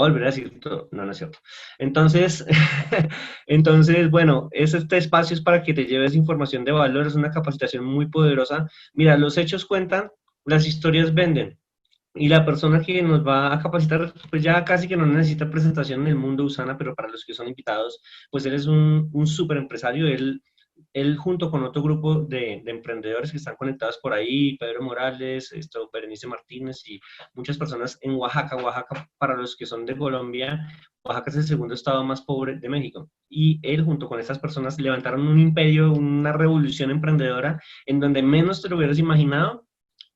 a volver a decir todo. No, no es cierto. Entonces, entonces, bueno, este espacio es para que te lleves información de valor, es una capacitación muy poderosa. Mira, los hechos cuentan, las historias venden. Y la persona que nos va a capacitar, pues ya casi que no necesita presentación en el mundo Usana, pero para los que son invitados, pues él es un súper empresario. Él junto con otro grupo de emprendedores que están conectados por ahí, Pedro Morales, Berenice Martínez y muchas personas en Oaxaca. Oaxaca, para los que son de Colombia, Oaxaca es el segundo estado más pobre de México. Y él junto con estas personas levantaron un imperio, una revolución emprendedora en donde menos te lo hubieras imaginado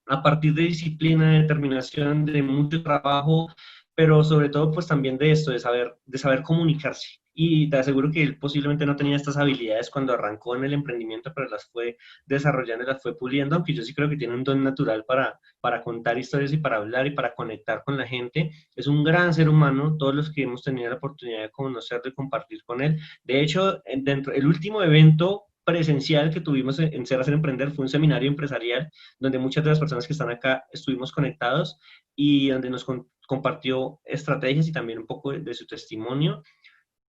a partir de disciplina, de determinación, de mucho trabajo, pero sobre todo pues también de esto, de saber comunicarse. Y te aseguro que él posiblemente no tenía estas habilidades cuando arrancó en el emprendimiento, pero las fue desarrollando y las fue puliendo, aunque yo sí creo que tiene un don natural para contar historias y para hablar y para conectar con la gente. Es un gran ser humano, todos los que hemos tenido la oportunidad de conocerlo y compartir con él. De hecho, dentro el último evento presencial que tuvimos en Ser Hacer Emprender fue un seminario empresarial donde muchas de las personas que están acá estuvimos conectados y donde nos compartió estrategias y también un poco de su testimonio.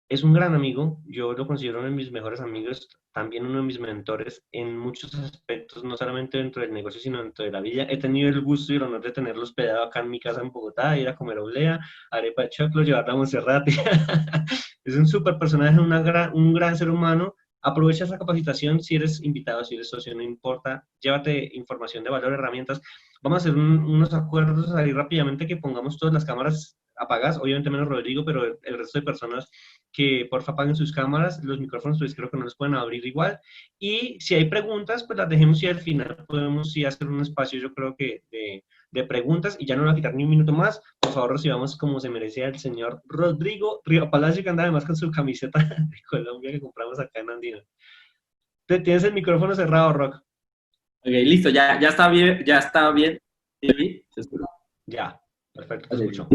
Es un gran amigo, yo lo considero uno de mis mejores amigos, también uno de mis mentores en muchos aspectos, no solamente dentro del negocio, sino dentro de la vida. He tenido el gusto y el honor de tenerlo hospedado acá en mi casa en Bogotá, ir a comer oblea, arepa de choclo, llevarla a Monserrate. Es un súper personaje, un gran ser humano. Aprovecha esa capacitación si eres invitado, si eres socio, no importa. Llévate información de valor, herramientas. Vamos a hacer unos acuerdos ahí rápidamente que pongamos todas las cámaras apagadas, obviamente menos Rodrigo, pero el resto de personas que porfa apaguen sus cámaras, los micrófonos pues creo que no los pueden abrir igual. Y si hay preguntas, pues las dejemos y al final podemos sí hacer un espacio, yo creo que de preguntas y ya no voy a quitar ni un minuto más. Por favor, recibamos como se merecía el señor Rodrigo Río Palacio, que anda además con su camiseta de Colombia que compramos acá en Andino. Tienes el micrófono cerrado, Rock. Ok, listo, ya está bien, ya está bien. ¿Sí? ¿Se escucha? Ya, perfecto, te Ok, escucho.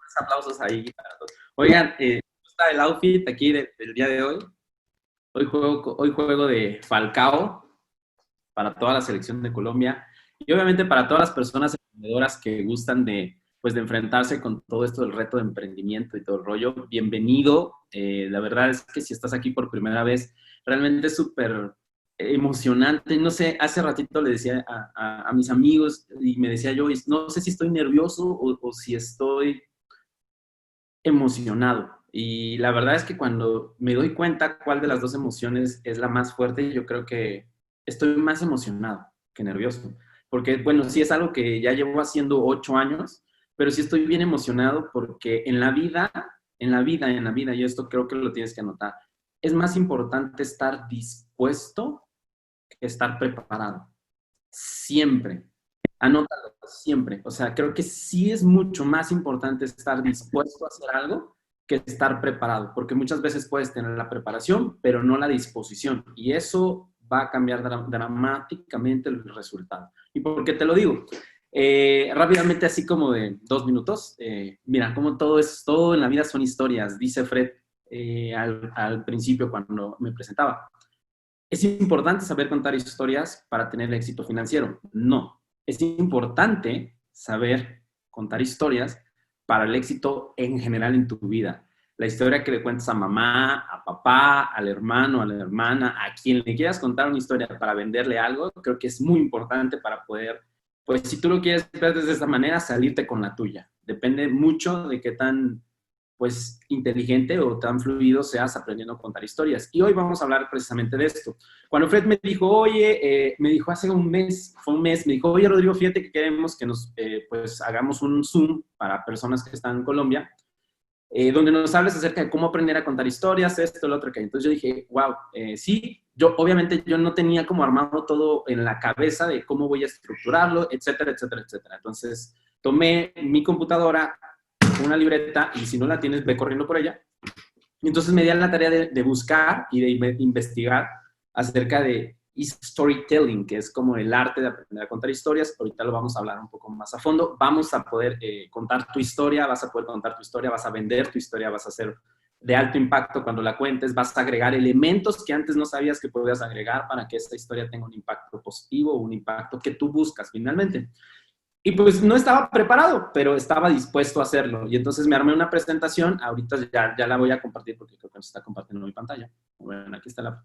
unos aplausos ahí para todos. Oigan, está el outfit aquí del día de hoy. Hoy juego de Falcao para toda la selección de Colombia y obviamente para todas las personas emprendedoras que gustan pues, de enfrentarse con todo esto del reto de emprendimiento y todo el rollo. Bienvenido. La verdad es que si estás aquí por primera vez, realmente es súper emocionante. No sé, hace ratito le decía a mis amigos y me decía yo, no sé si estoy nervioso o si estoy emocionado. Y la verdad es que cuando me doy cuenta cuál de las dos emociones es la más fuerte, yo creo que estoy más emocionado que nervioso. Porque, bueno, sí es algo que ya llevo haciendo 8 años, pero sí estoy bien emocionado porque en la vida, y esto creo que lo tienes que anotar, es más importante estar dispuesto que estar preparado. Siempre. Anótalo, siempre. O sea, creo que sí es mucho más importante estar dispuesto a hacer algo que estar preparado, porque muchas veces puedes tener la preparación, pero no la disposición, y eso va a cambiar dramáticamente el resultado. ¿Y por qué te lo digo? Rápidamente, así como de 2 minutos, mira, como todo en la vida son historias, dice Fred al principio cuando me presentaba. ¿Es importante saber contar historias para tener éxito financiero? No. Es importante saber contar historias para el éxito en general en tu vida. La historia que le cuentas a mamá, a papá, al hermano, a la hermana, a quien le quieras contar una historia para venderle algo, creo que es muy importante para poder, pues si tú lo quieres ver desde esta manera, salirte con la tuya. Depende mucho de qué tan pues inteligente o tan fluido seas aprendiendo a contar historias. Y hoy vamos a hablar precisamente de esto. Cuando Fred me dijo, oye, me dijo hace un mes, me dijo, oye Rodrigo, fíjate que queremos que nos, pues hagamos un Zoom para personas que están en Colombia, donde nos hables acerca de cómo aprender a contar historias, esto, lo otro, que entonces yo dije, wow, sí, obviamente yo no tenía como armado todo en la cabeza de cómo voy a estructurarlo, etcétera, etcétera, etcétera. Entonces tomé mi computadora, una libreta, y si no la tienes, ve corriendo por ella. Y entonces me di a la tarea de buscar y de investigar acerca de storytelling, que es como el arte de aprender a contar historias. Ahorita lo vamos a hablar un poco más a fondo. Vamos a poder contar tu historia, vas a poder contar tu historia, vas a vender tu historia, vas a hacer de alto impacto cuando la cuentes, vas a agregar elementos que antes no sabías que podías agregar para que esta historia tenga un impacto positivo o un impacto que tú buscas finalmente. Y pues no estaba preparado, pero estaba dispuesto a hacerlo. Y entonces me armé una presentación, ahorita ya la voy a compartir porque creo que se está compartiendo mi pantalla. Bueno, aquí está la...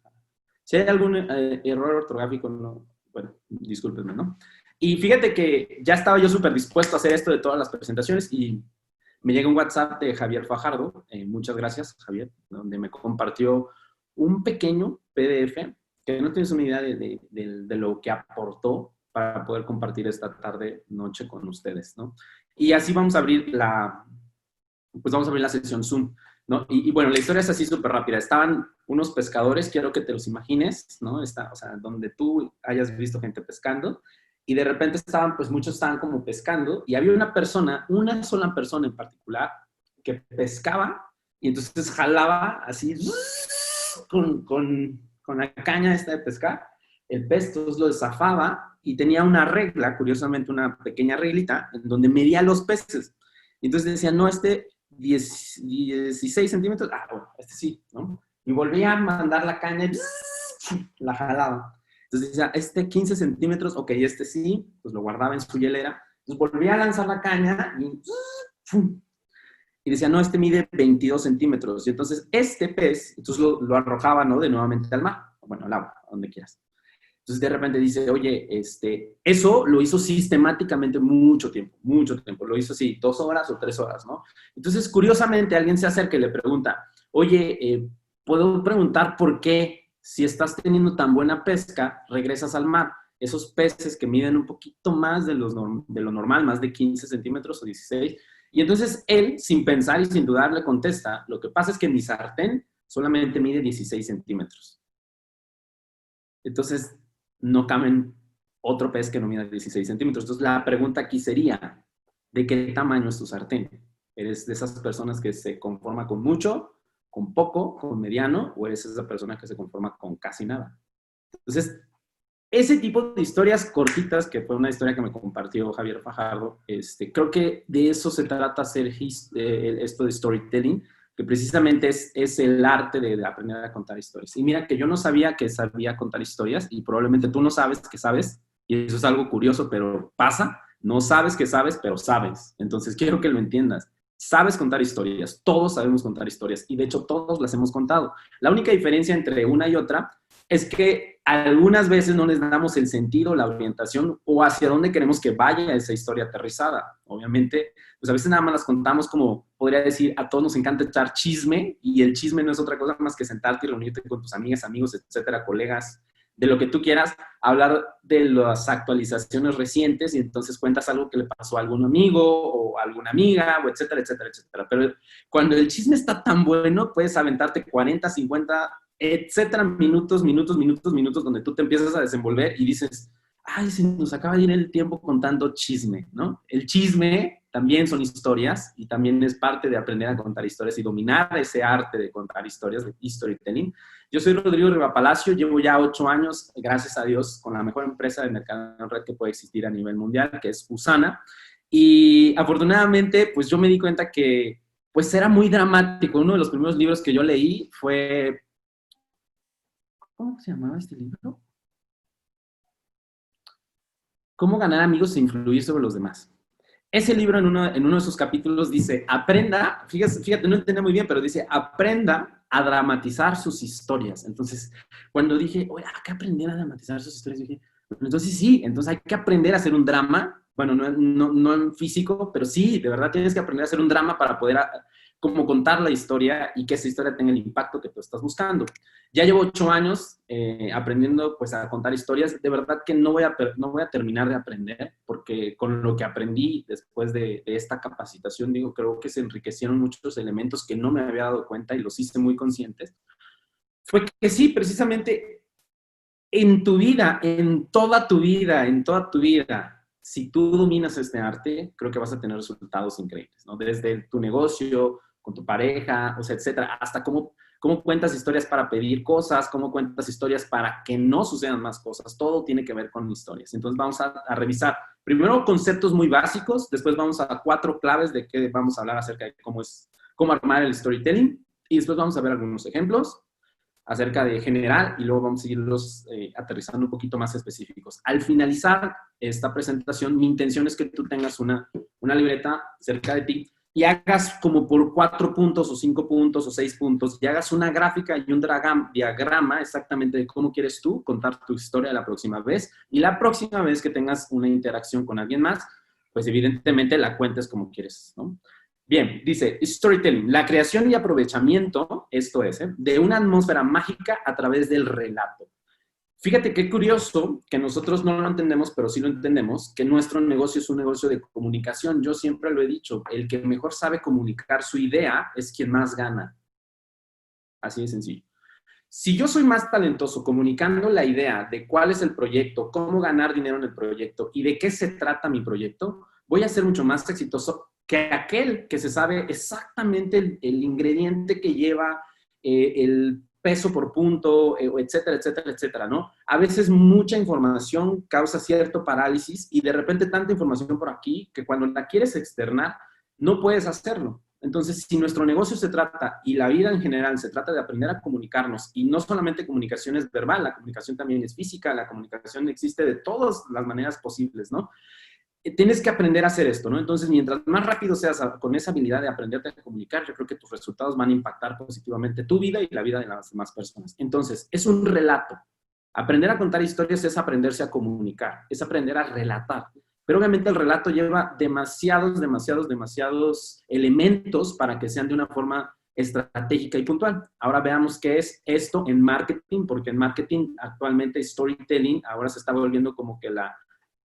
Si hay algún error ortográfico, no, bueno, discúlpenme, ¿no? Y fíjate que ya estaba yo súper dispuesto a hacer esto de todas las presentaciones y me llega un WhatsApp de Javier Fajardo, muchas gracias, Javier, donde me compartió un pequeño PDF que no tienes una idea de lo que aportó para poder compartir esta tarde, noche con ustedes, ¿no? Y así vamos a abrir pues vamos a abrir la sesión Zoom, ¿no? Y bueno, la historia es así súper rápida. Estaban unos pescadores, quiero que te los imagines, ¿no? O sea, donde tú hayas visto gente pescando, y de repente estaban, pues muchos estaban como pescando, y había una sola persona en particular, que pescaba, y entonces jalaba así, con la caña esta de pescar, el pez entonces lo zafaba, y tenía una regla, curiosamente una pequeña reglita, en donde medía los peces. Y entonces decía, no, 16 centímetros, bueno, este sí, ¿no? Y volvía a mandar la caña y la jalaba. Entonces decía, 15 centímetros, ok, este sí, pues lo guardaba en su hielera. Entonces volvía a lanzar la caña y decía, no, este mide 22 centímetros. Y entonces este pez, entonces lo arrojaba, ¿no? De nuevamente al mar, bueno, al agua, a donde quieras. Entonces de repente dice, oye, eso lo hizo sistemáticamente mucho tiempo, lo hizo así 2 horas o 3 horas, ¿no? Entonces, curiosamente, alguien se acerca y le pregunta, oye, ¿puedo preguntar por qué, si estás teniendo tan buena pesca, regresas al mar? Esos peces que miden un poquito más de lo normal, más de 15 centímetros o 16. Y entonces él, sin pensar y sin dudar, le contesta, lo que pasa es que mi sartén solamente mide 16 centímetros. Entonces, no caben otro pez que no mida 16 centímetros. Entonces, la pregunta aquí sería, ¿de qué tamaño es tu sartén? ¿Eres de esas personas que se conforma con mucho, con poco, con mediano, o eres esa persona que se conforma con casi nada? Entonces, ese tipo de historias cortitas, que fue una historia que me compartió Javier Fajardo, creo que de eso se trata hacer esto de storytelling, que precisamente es el arte de aprender a contar historias. Y mira que yo no sabía que sabía contar historias, y probablemente tú no sabes que sabes, y eso es algo curioso, pero pasa. No sabes que sabes, pero sabes. Entonces quiero que lo entiendas. Sabes contar historias, todos sabemos contar historias, y de hecho todos las hemos contado. La única diferencia entre una y otra es que algunas veces no les damos el sentido, la orientación o hacia dónde queremos que vaya esa historia aterrizada. Obviamente, pues a veces nada más las contamos como, podría decir, a todos nos encanta echar chisme, y el chisme no es otra cosa más que sentarte y reunirte con tus amigas, amigos, etcétera, colegas, de lo que tú quieras, hablar de las actualizaciones recientes, y entonces cuentas algo que le pasó a algún amigo o a alguna amiga, o etcétera, etcétera, etcétera. Pero cuando el chisme está tan bueno, puedes aventarte 40, 50, etcétera, minutos, donde tú te empiezas a desenvolver y dices, ay, se nos acaba de ir el tiempo contando chisme, ¿no? El chisme también son historias, y también es parte de aprender a contar historias y dominar ese arte de contar historias, de storytelling. Yo soy Rodrigo Rivapalacio, llevo ya 8 años, gracias a Dios, con la mejor empresa de mercado en red que puede existir a nivel mundial, que es Usana. Y afortunadamente, pues yo me di cuenta que pues era muy dramático. Uno de los primeros libros que yo leí fue... ¿Cómo se llamaba este libro? ¿Cómo ganar amigos e influir sobre los demás? Ese libro en uno de sus capítulos dice, aprenda, fíjate, no entendí muy bien, pero dice, aprenda a dramatizar sus historias. Entonces, cuando dije, oye, hay que aprender a dramatizar sus historias, dije, bueno, entonces sí, entonces hay que aprender a hacer un drama, bueno, no en físico, pero sí, de verdad tienes que aprender a hacer un drama para poder como contar la historia y que esa historia tenga el impacto que tú estás buscando. Ya llevo 8 años aprendiendo pues a contar historias. De verdad que no voy a terminar de aprender, porque con lo que aprendí después de esta capacitación, digo, creo que se enriquecieron muchos elementos que no me había dado cuenta y los hice muy conscientes. Fue que sí, precisamente en tu vida, en toda tu vida, si tú dominas este arte, creo que vas a tener resultados increíbles, ¿no? Desde tu negocio, con tu pareja, o sea, etcétera, hasta cómo cuentas historias para pedir cosas, cómo cuentas historias para que no sucedan más cosas. Todo tiene que ver con historias. Entonces vamos a revisar primero conceptos muy básicos, después vamos a 4 claves de qué vamos a hablar acerca de cómo armar el storytelling, y después vamos a ver algunos ejemplos. acerca de general y luego vamos a irlos aterrizando un poquito más específicos. Al finalizar esta presentación, mi intención es que tú tengas una libreta cerca de ti y hagas como por 4 puntos o 5 puntos o 6 puntos y hagas una gráfica y un diagrama exactamente de cómo quieres tú contar tu historia la próxima vez, y la próxima vez que tengas una interacción con alguien más, pues evidentemente la cuentes como quieres, ¿no? Bien, dice, storytelling, la creación y aprovechamiento, esto es, de una atmósfera mágica a través del relato. Fíjate qué curioso que nosotros no lo entendemos, pero sí lo entendemos, que nuestro negocio es un negocio de comunicación. Yo siempre lo he dicho, el que mejor sabe comunicar su idea es quien más gana. Así de sencillo. Si yo soy más talentoso comunicando la idea de cuál es el proyecto, cómo ganar dinero en el proyecto y de qué se trata mi proyecto, voy a ser mucho más exitoso que aquel que se sabe exactamente el ingrediente que lleva el peso por punto, etcétera, etcétera, etcétera, ¿no? A veces mucha información causa cierto parálisis y de repente tanta información por aquí que cuando la quieres externar, no puedes hacerlo. Entonces, si nuestro negocio se trata, y la vida en general se trata de aprender a comunicarnos, y no solamente comunicación es verbal, la comunicación también es física, la comunicación existe de todas las maneras posibles, ¿no? Tienes que aprender a hacer esto, ¿no? Entonces, mientras más rápido seas con esa habilidad de aprenderte a comunicar, yo creo que tus resultados van a impactar positivamente tu vida y la vida de las demás personas. Entonces, es un relato. Aprender a contar historias es aprenderse a comunicar, es aprender a relatar. Pero obviamente el relato lleva demasiados elementos para que sean de una forma estratégica y puntual. Ahora veamos qué es esto en marketing, porque en marketing actualmente storytelling ahora se está volviendo como que la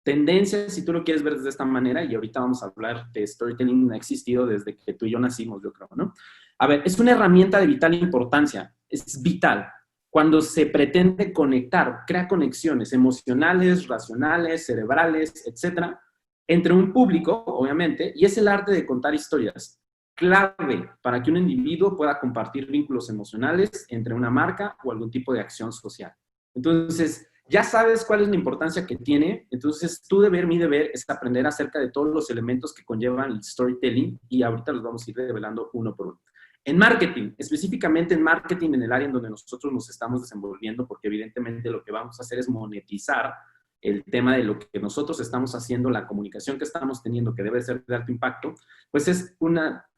tendencia, si tú lo quieres ver desde esta manera, y ahorita vamos a hablar de storytelling, ha existido desde que tú y yo nacimos, yo creo, ¿no? A ver, es una herramienta de vital importancia, es vital. Cuando se pretende conectar, crea conexiones emocionales, racionales, cerebrales, etcétera, entre un público, obviamente, y es el arte de contar historias, clave para que un individuo pueda compartir vínculos emocionales entre una marca o algún tipo de acción social. Entonces, ya sabes cuál es la importancia que tiene, entonces tu deber, mi deber, es aprender acerca de todos los elementos que conllevan el storytelling y ahorita los vamos a ir revelando uno por uno. En marketing, específicamente en marketing en el área en donde nosotros nos estamos desenvolviendo, porque evidentemente lo que vamos a hacer es monetizar el tema de lo que nosotros estamos haciendo, la comunicación que estamos teniendo, que debe ser de alto impacto, pues es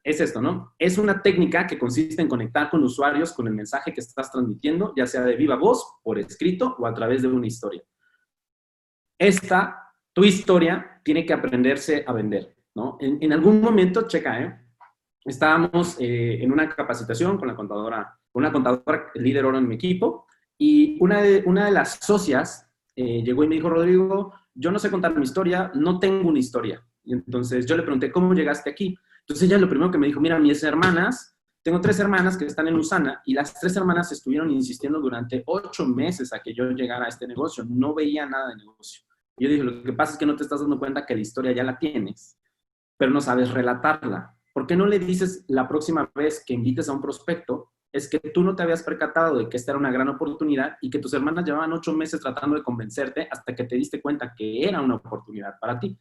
esto, ¿no? Es una técnica que consiste en conectar con usuarios con el mensaje que estás transmitiendo, ya sea de viva voz, por escrito o a través de una historia. Tu historia, tiene que aprenderse a vender, ¿no? En algún momento, checa, estábamos en una capacitación con una contadora líder oro en mi equipo, y una de las socias llegó y me dijo, Rodrigo, yo no sé contar mi historia, no tengo una historia. Y entonces yo le pregunté, ¿cómo llegaste aquí? Entonces ella lo primero que me dijo, mira, tengo 3 hermanas que están en Usana, y las 3 hermanas estuvieron insistiendo durante 8 meses a que yo llegara a este negocio. No veía nada de negocio. Y yo dije, lo que pasa es que no te estás dando cuenta que la historia ya la tienes, pero no sabes relatarla. ¿Por qué no le dices la próxima vez que invites a un prospecto, es que tú no te habías percatado de que esta era una gran oportunidad y que tus hermanas llevaban 8 meses tratando de convencerte hasta que te diste cuenta que era una oportunidad para ti?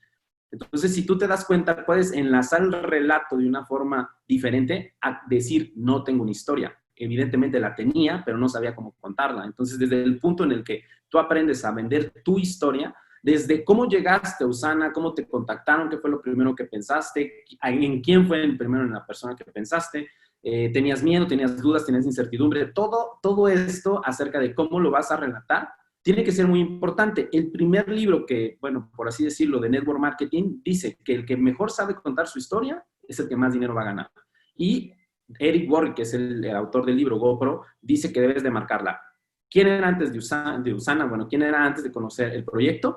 Entonces, si tú te das cuenta, puedes enlazar el relato de una forma diferente a decir, no tengo una historia. Evidentemente la tenía, pero no sabía cómo contarla. Entonces, desde el punto en el que tú aprendes a vender tu historia, desde cómo llegaste a Usana, cómo te contactaron, qué fue lo primero que pensaste, en quién fue el primero en la persona que pensaste, tenías miedo, tenías dudas, tenías incertidumbre, todo esto acerca de cómo lo vas a relatar, tiene que ser muy importante. El primer libro que, bueno, por así decirlo, de Network Marketing, dice que el que mejor sabe contar su historia es el que más dinero va a ganar. Y Eric Worre, que es el autor del libro GoPro, dice que debes de marcarla. ¿Quién era antes de Usana? Bueno, ¿quién era antes de conocer el proyecto?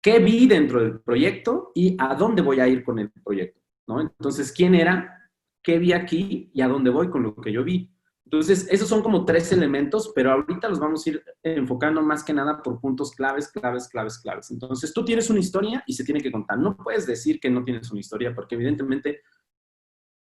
¿Qué vi dentro del proyecto? ¿Y a dónde voy a ir con el proyecto? ¿No? Entonces, ¿quién era? ¿Qué vi aquí? ¿Y a dónde voy con lo que yo vi? Entonces, esos son como 3 elementos, pero ahorita los vamos a ir enfocando más que nada por puntos claves. Entonces, tú tienes una historia y se tiene que contar. No puedes decir que no tienes una historia, porque evidentemente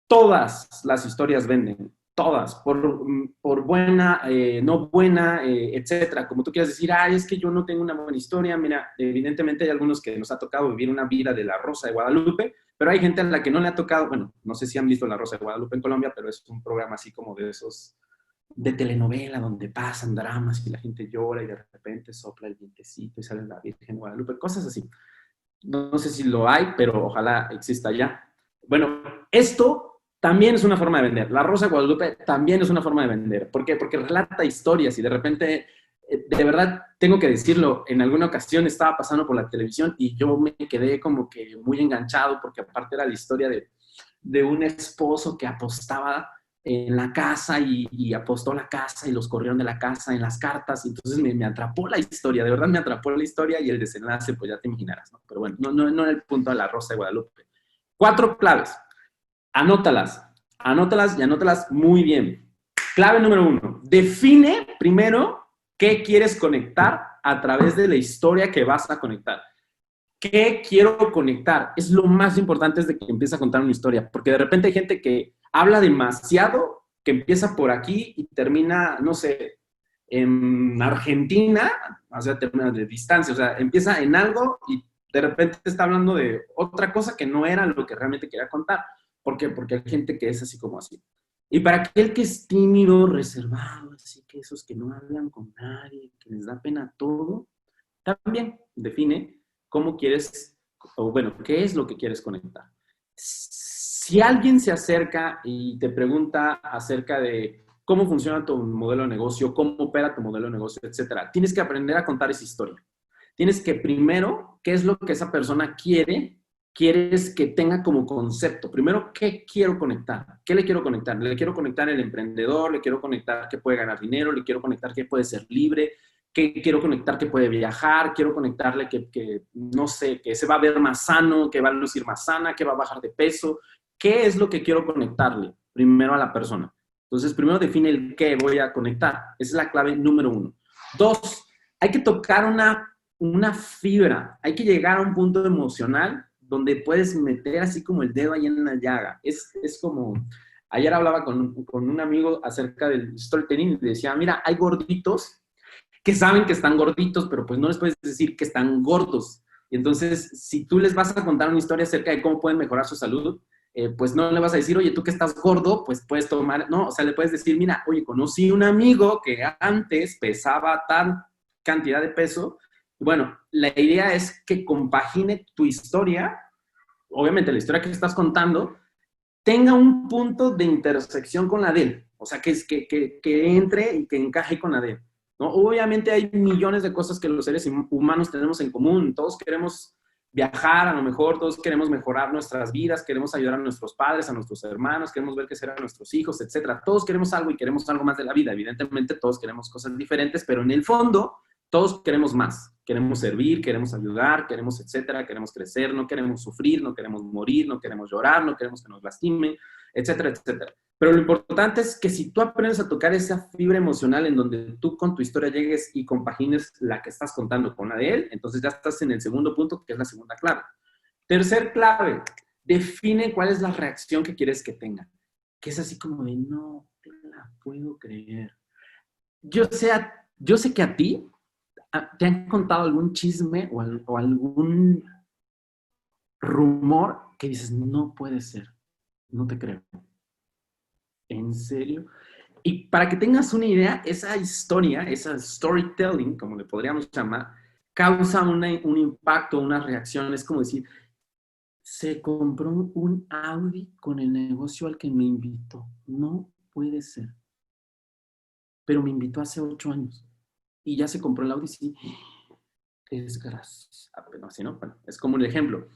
todas las historias venden, todas, por buena, no buena, etcétera. Como tú quieras decir, es que yo no tengo una buena historia. Mira, evidentemente hay algunos que nos ha tocado vivir una vida de la Rosa de Guadalupe, pero hay gente a la que no le ha tocado, bueno, no sé si han visto la Rosa de Guadalupe en Colombia, pero es un programa así como de esos de telenovela donde pasan dramas y la gente llora y de repente sopla el vientecito y sale la Virgen Guadalupe, cosas así. No sé si lo hay, pero ojalá exista ya. Bueno, esto también es una forma de vender. La Rosa de Guadalupe también es una forma de vender. ¿Por qué? Porque relata historias y de repente, de verdad, tengo que decirlo, en alguna ocasión estaba pasando por la televisión y yo me quedé como que muy enganchado porque aparte era la historia de un esposo que apostaba en la casa y apostó la casa y los corrieron de la casa en las cartas. Y entonces me atrapó la historia, de verdad me atrapó la historia y el desenlace, pues ya te imaginarás, ¿no? Pero bueno, no era el punto de la Rosa de Guadalupe. 4 claves, anótalas, anótalas y anótalas muy bien. Clave número 1, define primero qué quieres conectar a través de la historia que vas a conectar. ¿Qué quiero conectar? Es lo más importante desde que empieza a contar una historia, porque de repente hay gente que habla demasiado, que empieza por aquí y termina, no sé, en Argentina, o sea, termina de distancia, o sea, empieza en algo y de repente está hablando de otra cosa que no era lo que realmente quería contar. ¿Por qué? Porque hay gente que es así como así. Y para aquel que es tímido, reservado, así que esos que no hablan con nadie, que les da pena todo, también define cómo quieres, o bueno, qué es lo que quieres conectar. Si alguien se acerca y te pregunta acerca de cómo funciona tu modelo de negocio, cómo opera tu modelo de negocio, etcétera, tienes que aprender a contar esa historia. Tienes que primero, ¿qué es lo que esa persona quiere? Quieres que tenga como concepto. Primero, ¿qué quiero conectar? ¿Qué le quiero conectar? Le quiero conectar el emprendedor, le quiero conectar que puede ganar dinero, le quiero conectar que puede ser libre, que quiero conectar que puede viajar, quiero conectarle no sé, que se va a ver más sano, que va a lucir más sana, que va a bajar de peso. ¿Qué es lo que quiero conectarle primero a la persona? Entonces, primero define el qué voy a conectar. Esa es la clave número 1. 2, hay que tocar una fibra. Hay que llegar a un punto emocional donde puedes meter así como el dedo ahí en la llaga. Es como... Ayer hablaba con un amigo acerca del storytelling y decía, mira, hay gorditos que saben que están gorditos, pero pues no les puedes decir que están gordos. Y entonces, si tú les vas a contar una historia acerca de cómo pueden mejorar su salud, pues no le vas a decir, oye, tú que estás gordo, pues puedes tomar, no, o sea, le puedes decir, mira, oye, conocí un amigo que antes pesaba tal cantidad de peso. Bueno, la idea es que compagine tu historia, obviamente la historia que estás contando, tenga un punto de intersección con la de él. O sea, que entre y que encaje con la de él, ¿no? Obviamente hay millones de cosas que los seres humanos tenemos en común. Todos queremos viajar, a lo mejor todos queremos mejorar nuestras vidas, queremos ayudar a nuestros padres, a nuestros hermanos, queremos ver crecer a nuestros hijos, etcétera. Todos queremos algo y queremos algo más de la vida. Evidentemente todos queremos cosas diferentes, pero en el fondo todos queremos más. Queremos servir, queremos ayudar, queremos, etcétera, queremos crecer, no queremos sufrir, no queremos morir, no queremos llorar, no queremos que nos lastimen, etcétera, etcétera. Pero lo importante es que si tú aprendes a tocar esa fibra emocional en donde tú con tu historia llegues y compagines la que estás contando con la de él, entonces ya estás en el segundo punto, que es la segunda clave. Tercer clave, define cuál es la reacción que quieres que tenga. Que es así como de, no te la puedo creer. Yo sé que a ti te han contado algún chisme o algún rumor que dices, no puede ser, no te creo. ¿En serio? Y para que tengas una idea, esa historia, esa storytelling, como le podríamos llamar, causa un impacto, una reacción. Es como decir, se compró un Audi con el negocio al que me invitó. No puede ser. Pero me invitó hace 8 años. Y ya se compró el Audi, sí. Desgracia. Pero así, ¿no? Bueno, es como un ejemplo.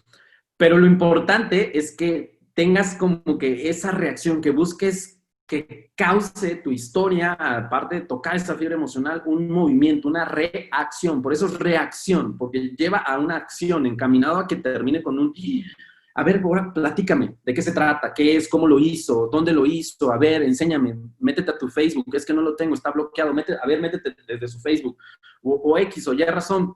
Pero lo importante es que tengas como que esa reacción, que busques que cause tu historia, aparte de tocar esa fibra emocional, un movimiento, una reacción. Por eso es reacción, porque lleva a una acción encaminado a que termine con un... A ver, ahora platícame, ¿de qué se trata? ¿Qué es? ¿Cómo lo hizo? ¿Dónde lo hizo? A ver, enséñame, métete a tu Facebook, es que no lo tengo, está bloqueado, métete desde su Facebook, o X, o Y razón.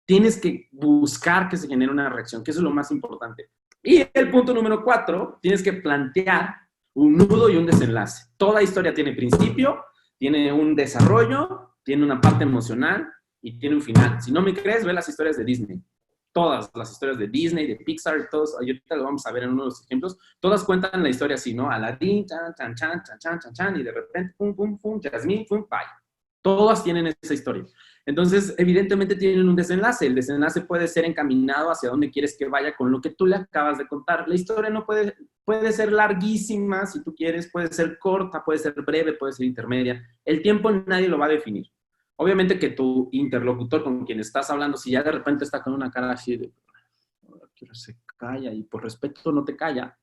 Tienes que buscar que se genere una reacción, que eso es lo más importante. Y el punto número 4, tienes que plantear un nudo y un desenlace. Toda historia tiene principio, tiene un desarrollo, tiene una parte emocional y tiene un final. Si no me crees, ve las historias de Disney. todas las historias de Disney, de Pixar, todos, ahorita lo vamos a ver en uno de los ejemplos, todas cuentan la historia así, ¿no? Aladdin, chan, chan, chan, chan, chan, chan, chan, y de repente, pum, pum, pum, Jasmine, pum, bye. Todas tienen esa historia. Entonces, evidentemente tienen un desenlace. El desenlace puede ser encaminado hacia donde quieres que vaya con lo que tú le acabas de contar. La historia no puede ser larguísima, si tú quieres, puede ser corta, puede ser breve, puede ser intermedia. El tiempo nadie lo va a definir. Obviamente que tu interlocutor con quien estás hablando, si ya de repente está con una cara así de, se calla y por respeto no te calla,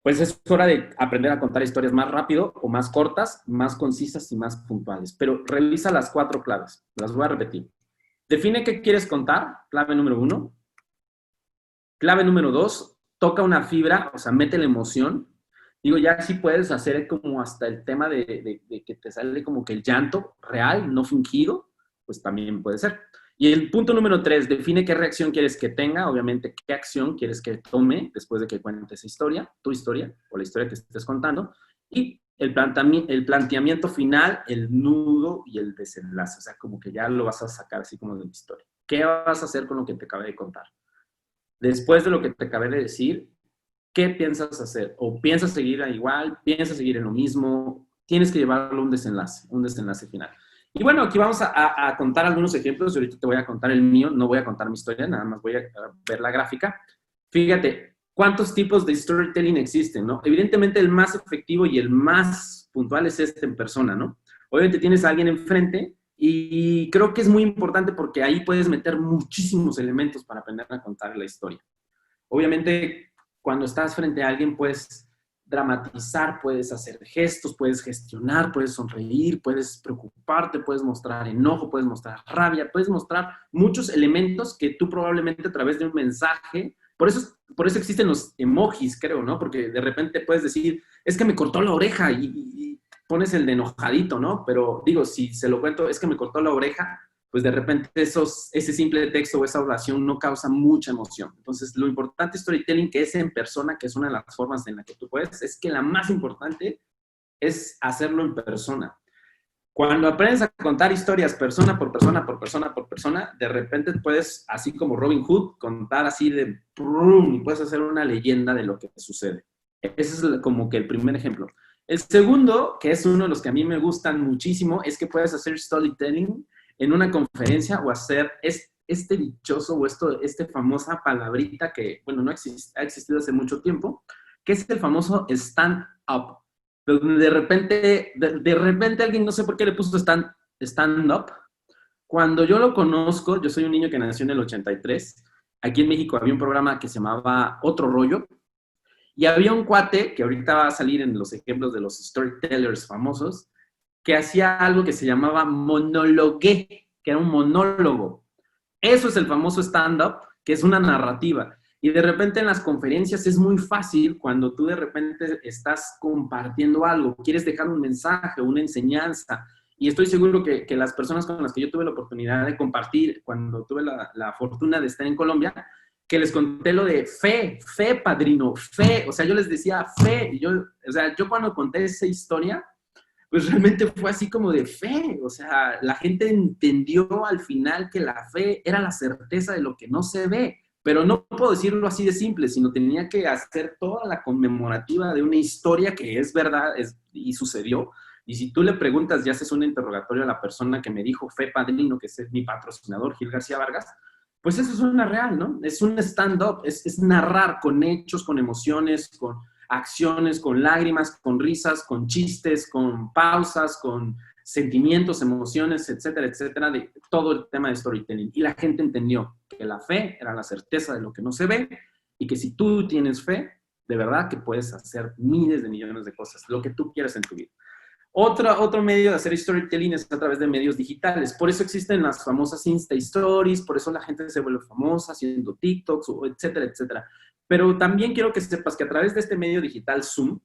pues es hora de aprender a contar historias más rápido o más cortas, más concisas y más puntuales. Pero revisa las 4 claves. Las voy a repetir. Define qué quieres contar, clave número 1. Clave número 2, toca una fibra, o sea, mete la emoción. Digo, ya sí puedes hacer como hasta el tema de que te sale como que el llanto real, no fingido, pues también puede ser. Y el punto número 3, define qué reacción quieres que tenga, obviamente qué acción quieres que tome después de que cuentes historia, tu historia o la historia que estés contando. Y el planteamiento final, el nudo y el desenlace. O sea, como que ya lo vas a sacar así como de la historia. ¿Qué vas a hacer con lo que te acabé de contar? Después de lo que te acabé de decir, ¿qué piensas hacer? ¿O piensas seguir igual? ¿Piensas seguir en lo mismo? Tienes que llevarlo a un desenlace final. Y bueno, aquí vamos a contar algunos ejemplos. Yo ahorita te voy a contar el mío. No voy a contar mi historia, nada más voy a ver la gráfica. Fíjate, ¿cuántos tipos de storytelling existen, no? Evidentemente, el más efectivo y el más puntual es este en persona, ¿no? Obviamente tienes a alguien enfrente y creo que es muy importante porque ahí puedes meter muchísimos elementos para aprender a contar la historia. Obviamente, cuando estás frente a alguien, puedes dramatizar, puedes hacer gestos, puedes gestionar, puedes sonreír, puedes preocuparte, puedes mostrar enojo, puedes mostrar rabia, puedes mostrar muchos elementos que tú probablemente a través de un mensaje, por eso existen los emojis, creo, ¿no? Porque de repente puedes decir, es que me cortó la oreja y pones el de enojadito, ¿no? Pero digo, si se lo cuento, es que me cortó la oreja, pues de repente ese simple texto o esa oración no causa mucha emoción. Entonces, lo importante storytelling, que es en persona, que es una de las formas en la que tú puedes, es que la más importante es hacerlo en persona. Cuando aprendes a contar historias persona por persona, por persona, por persona, de repente puedes, así como Robin Hood, contar así de ¡prum! Y puedes hacer una leyenda de lo que sucede. Ese es como que el primer ejemplo. El segundo, que es uno de los que a mí me gustan muchísimo, es que puedes hacer storytelling en una conferencia o hacer este dichoso o esta famosa palabrita que, bueno, no ha existido hace mucho tiempo, que es el famoso stand-up. De repente alguien, no sé por qué le puso stand-up. Cuando yo lo conozco, yo soy un niño que nació en el 83. Aquí en México había un programa que se llamaba Otro Rollo. Y había un cuate, que ahorita va a salir en los ejemplos de los storytellers famosos, que hacía algo que se llamaba monologué, que era un monólogo. Eso es el famoso stand-up, que es una narrativa. Y de repente en las conferencias es muy fácil cuando tú de repente estás compartiendo algo, quieres dejar un mensaje, una enseñanza. Y estoy seguro que las personas con las que yo tuve la oportunidad de compartir cuando tuve la fortuna de estar en Colombia, que les conté lo de fe, padrino, fe. O sea, yo les decía fe. Y yo cuando conté esa historia, pues realmente fue así como de fe. O sea, la gente entendió al final que la fe era la certeza de lo que no se ve. Pero no puedo decirlo así de simple, sino tenía que hacer toda la conmemorativa de una historia que es verdad y sucedió. Y si tú le preguntas y haces un interrogatorio a la persona que me dijo fe padrino, que es mi patrocinador, Gil García Vargas, pues eso es una real, ¿no? Es un stand-up, es narrar con hechos, con emociones, con acciones, con lágrimas, con risas, con chistes, con pausas, con sentimientos, emociones, etcétera, etcétera, de todo el tema de storytelling. Y la gente entendió que la fe era la certeza de lo que no se ve y que si tú tienes fe, de verdad que puedes hacer miles de millones de cosas, lo que tú quieras en tu vida. Otro medio de hacer storytelling es a través de medios digitales. Por eso existen las famosas Insta Stories, por eso la gente se vuelve famosa haciendo TikToks, etcétera, etcétera. Pero también quiero que sepas que a través de este medio digital Zoom,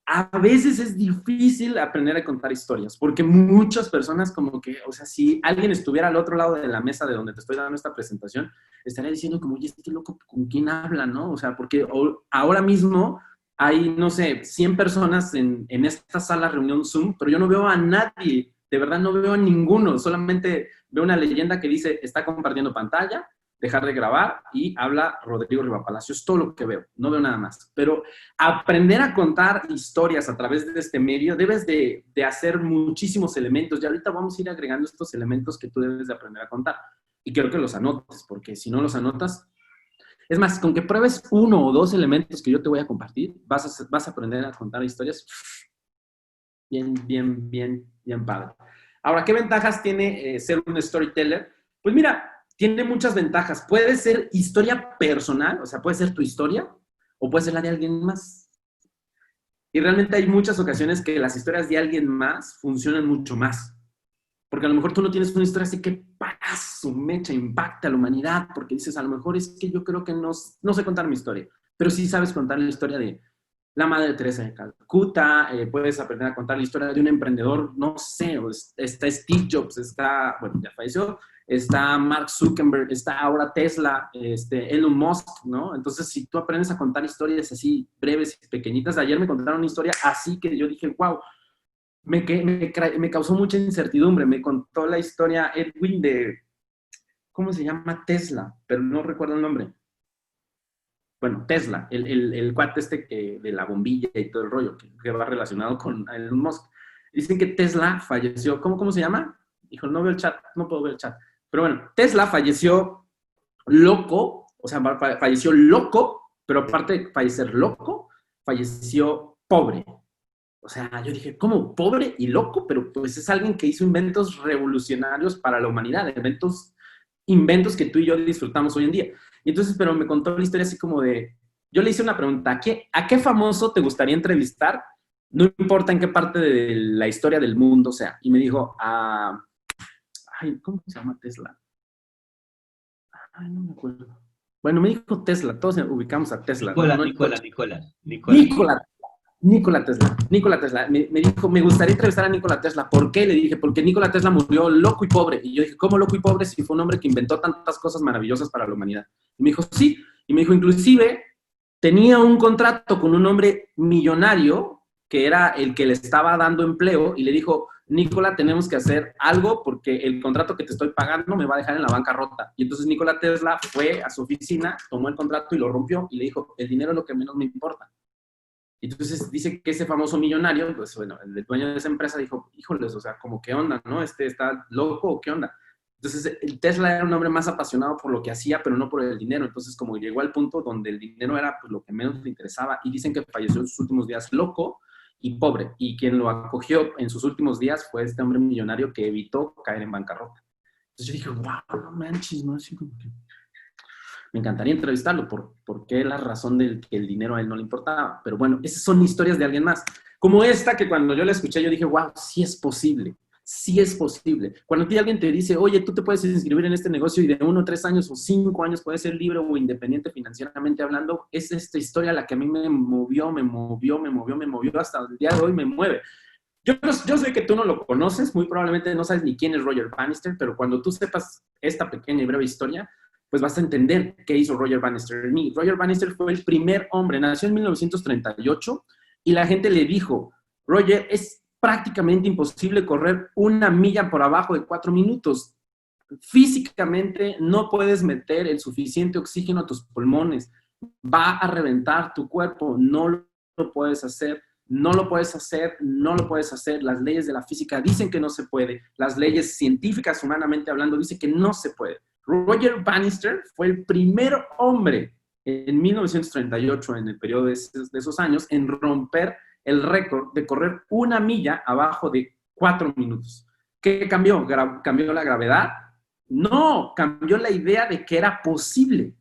a veces es difícil aprender a contar historias, porque muchas personas como que, o sea, si alguien estuviera al otro lado de la mesa de donde te estoy dando esta presentación, estaría diciendo como, oye, este loco, ¿con quién habla, no? O sea, porque ahora mismo hay, no sé, 100 personas en esta sala reunión Zoom, pero yo no veo a nadie, de verdad no veo a ninguno, solamente veo una leyenda que dice, está compartiendo pantalla, dejar de grabar y habla Rodrigo Rivapalacio. Es todo lo que veo, no veo nada más. Pero aprender a contar historias a través de este medio, debes de hacer muchísimos elementos. Y ahorita vamos a ir agregando estos elementos que tú debes de aprender a contar. Y quiero que los anotes, porque si no los anotas, es más, con que pruebes 1 o 2 elementos que yo te voy a compartir, vas a aprender a contar historias bien, bien, bien, bien padre. Ahora, ¿qué ventajas tiene ser un storyteller? Pues mira, tiene muchas ventajas. Puede ser historia personal, o sea, puede ser tu historia, o puede ser la de alguien más. Y realmente hay muchas ocasiones que las historias de alguien más funcionan mucho más. Porque a lo mejor tú no tienes una historia así que paso, mecha, impacta a la humanidad, porque dices, a lo mejor es que yo creo que no sé contar mi historia, pero sí sabes contar la historia de la Madre Teresa de Calcuta, puedes aprender a contar la historia de un emprendedor, no sé, está Steve Jobs, está, bueno, ya falleció, está Mark Zuckerberg, está ahora Tesla, Elon Musk, ¿no? Entonces, si tú aprendes a contar historias así breves y pequeñitas, ayer me contaron una historia así que yo dije, wow, me causó mucha incertidumbre. Me contó la historia Edwin de, ¿cómo se llama? Tesla, pero no recuerdo el nombre. Bueno, Tesla, el cuate de la bombilla y todo el rollo, que va relacionado con Elon Musk. Dicen que Tesla falleció, ¿cómo se llama? Dijo, no veo el chat, no puedo ver el chat. Pero bueno, Tesla falleció loco, o sea, falleció loco, pero aparte de fallecer loco, falleció pobre. O sea, yo dije, ¿cómo? Pobre y loco, pero pues es alguien que hizo inventos revolucionarios para la humanidad, inventos que tú y yo disfrutamos hoy en día. Y entonces, pero me contó la historia así como de, yo le hice una pregunta, ¿a qué famoso te gustaría entrevistar? No importa en qué parte de la historia del mundo sea. Y me dijo, ay, ¿cómo se llama Tesla? Ay, no me acuerdo. Bueno, me dijo Tesla, todos ubicamos a Tesla. Nikola Tesla. Me dijo, me gustaría entrevistar a Nikola Tesla. ¿Por qué? Le dije, porque Nikola Tesla murió loco y pobre. Y yo dije, ¿cómo loco y pobre si fue un hombre que inventó tantas cosas maravillosas para la humanidad? Y me dijo, sí. Y me dijo, inclusive, tenía un contrato con un hombre millonario que era el que le estaba dando empleo y le dijo, Nikola, tenemos que hacer algo porque el contrato que te estoy pagando me va a dejar en la bancarrota. Y entonces Nikola Tesla fue a su oficina, tomó el contrato y lo rompió y le dijo, el dinero es lo que menos me importa. Entonces dice que ese famoso millonario, pues bueno, el dueño de esa empresa dijo, híjoles, o sea, como qué onda, ¿no? ¿Está loco o qué onda? Entonces el Tesla era un hombre más apasionado por lo que hacía, pero no por el dinero. Entonces como llegó al punto donde el dinero era pues, lo que menos le interesaba y dicen que falleció en sus últimos días loco y pobre. Y quien lo acogió en sus últimos días fue este hombre millonario que evitó caer en bancarrota. Entonces yo dije, wow, no manches, ¿no? Así como que me encantaría entrevistarlo porque la razón de que el dinero a él no le importaba. Pero bueno, esas son historias de alguien más. Como esta que cuando yo la escuché yo dije, wow, sí es posible. Sí es posible. Cuando alguien te dice, oye, tú te puedes inscribir en este negocio y de 1, 3 años o 5 años puedes ser libre o independiente financieramente hablando, es esta historia la que a mí me movió, hasta el día de hoy me mueve. Yo sé que tú no lo conoces, muy probablemente no sabes ni quién es Roger Bannister, pero cuando tú sepas esta pequeña y breve historia, pues vas a entender qué hizo Roger Bannister en mí. Roger Bannister fue el primer hombre, nació en 1938 y la gente le dijo, Roger, es prácticamente imposible correr 1 milla por abajo de 4 minutos. Físicamente no puedes meter el suficiente oxígeno a tus pulmones. Va a reventar tu cuerpo, no lo puedes hacer. No lo puedes hacer, no lo puedes hacer. Las leyes de la física dicen que no se puede. Las leyes científicas, humanamente hablando, dicen que no se puede. Roger Bannister fue el primer hombre en 1938, en el periodo de esos años, en romper el récord de correr 1 milla abajo de 4 minutos. ¿Qué cambió? ¿Cambió la gravedad? No, cambió la idea de que era posible.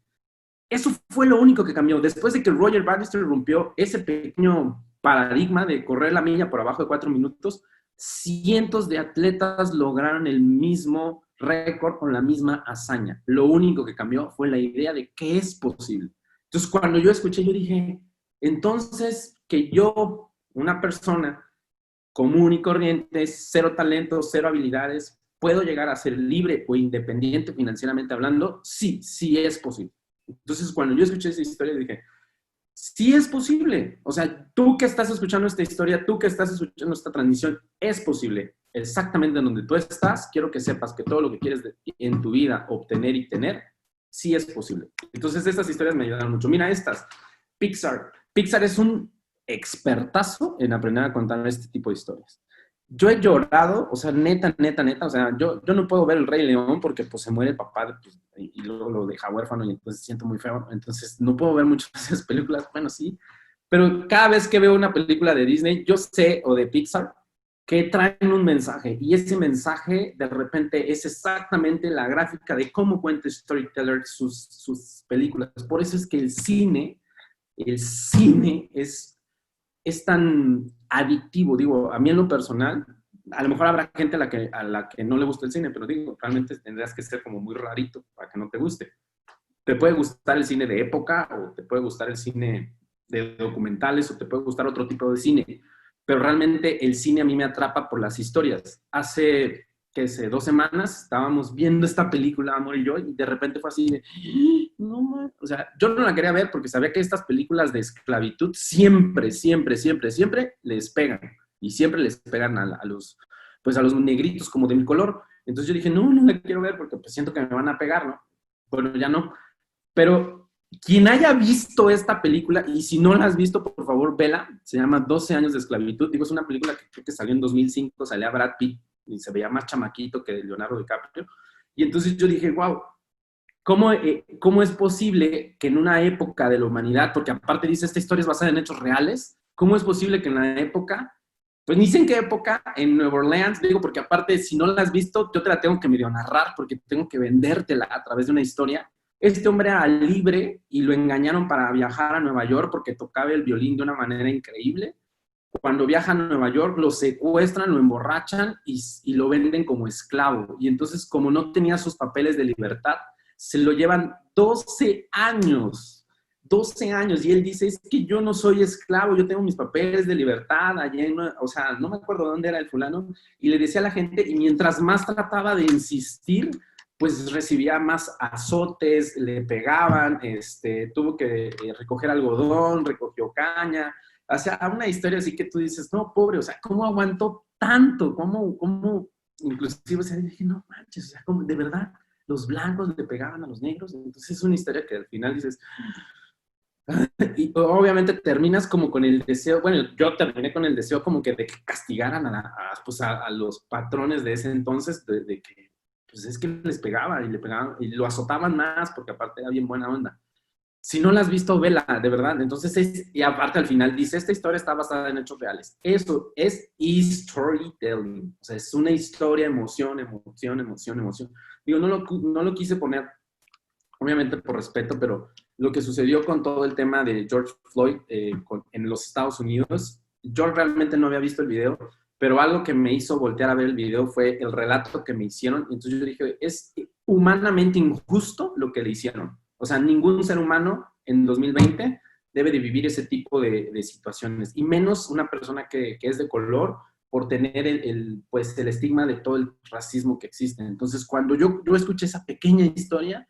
Eso fue lo único que cambió. Después de que Roger Bannister rompió ese pequeño paradigma de correr la milla por abajo de 4 minutos, cientos de atletas lograron el mismo récord con la misma hazaña. Lo único que cambió fue la idea de que es posible. Entonces, cuando yo escuché, yo dije, entonces, que yo, una persona común y corriente, 0 talentos, 0 habilidades, ¿puedo llegar a ser libre o independiente financieramente hablando? Sí, sí es posible. Entonces, cuando yo escuché esa historia, dije, sí es posible. O sea, tú que estás escuchando esta historia, tú que estás escuchando esta transmisión, es posible. Exactamente en donde tú estás, quiero que sepas que todo lo que quieres en tu vida obtener y tener, sí es posible. Entonces, estas historias me ayudaron mucho. Mira estas. Pixar. Pixar es un expertazo en aprender a contar este tipo de historias. Yo he llorado, o sea, neta, o sea, yo no puedo ver El Rey León porque pues se muere el papá pues, y luego lo deja huérfano y entonces siento muy feo. Entonces, no puedo ver muchas de esas películas, bueno, sí, pero cada vez que veo una película de Disney, yo sé, o de Pixar, que traen un mensaje y ese mensaje de repente es exactamente la gráfica de cómo cuenta Storyteller sus películas. Por eso es que el cine es tan adictivo. Digo, a mí en lo personal, a lo mejor habrá gente a la que no le gusta el cine, pero digo, realmente tendrías que ser como muy rarito para que no te guste. Te puede gustar el cine de época o te puede gustar el cine de documentales o te puede gustar otro tipo de cine, pero realmente el cine a mí me atrapa por las historias. Hace, qué sé, 2 semanas estábamos viendo esta película, Amor y yo, y de repente fue así de, no, man. O sea, yo no la quería ver porque sabía que estas películas de esclavitud siempre les pegan, y siempre les pegan pues a los negritos como de mi color. Entonces yo dije, no la quiero ver porque pues siento que me van a pegar, ¿no? Bueno, ya no. Pero quien haya visto esta película, y si no la has visto, por favor, vela. Se llama 12 años de esclavitud. Digo, es una película que creo que salió en 2005, salía Brad Pitt y se veía más chamaquito que Leonardo DiCaprio. Y entonces yo dije, wow, ¿cómo es posible que en una época de la humanidad, porque aparte dice, esta historia es basada en hechos reales, cómo es posible que en la época, pues ni sé en qué época, en Nueva Orleans, digo, porque aparte, si no la has visto, yo te la tengo que medio narrar, porque tengo que vendértela a través de una historia. Este hombre era libre y lo engañaron para viajar a Nueva York porque tocaba el violín de una manera increíble. Cuando viaja a Nueva York, lo secuestran, lo emborrachan y lo venden como esclavo. Y entonces, como no tenía sus papeles de libertad, se lo llevan 12 años. 12 años. Y él dice, es que yo no soy esclavo, yo tengo mis papeles de libertad. Allá o sea, no me acuerdo dónde era el fulano. Y le decía a la gente, y mientras más trataba de insistir, pues recibía más azotes, le pegaban, tuvo que recoger algodón, recogió caña. O sea, una historia así que tú dices, no, pobre, o sea, ¿cómo aguantó tanto? ¿Cómo? Inclusive, o sea, dije, no manches, o sea, ¿cómo? De verdad, los blancos le pegaban a los negros. Entonces es una historia que al final dices, y obviamente terminas como con el deseo, bueno, yo terminé con el deseo como que de que castigaran pues a los patrones de ese entonces, de que, pues es que les pegaba y le pegaban y lo azotaban más porque aparte era bien buena onda. Si no la has visto, vela, de verdad. Entonces, y aparte al final dice, esta historia está basada en hechos reales. Eso es storytelling. O sea, es una historia, emoción. Digo, no lo quise poner, obviamente por respeto, pero lo que sucedió con todo el tema de George Floyd en los Estados Unidos, yo realmente no había visto el video, pero algo que me hizo voltear a ver el video fue el relato que me hicieron. Entonces yo dije, es humanamente injusto lo que le hicieron. O sea, ningún ser humano en 2020 debe de vivir ese tipo de situaciones, y menos una persona que es de color por tener pues, el estigma de todo el racismo que existe. Entonces, cuando yo escuché esa pequeña historia,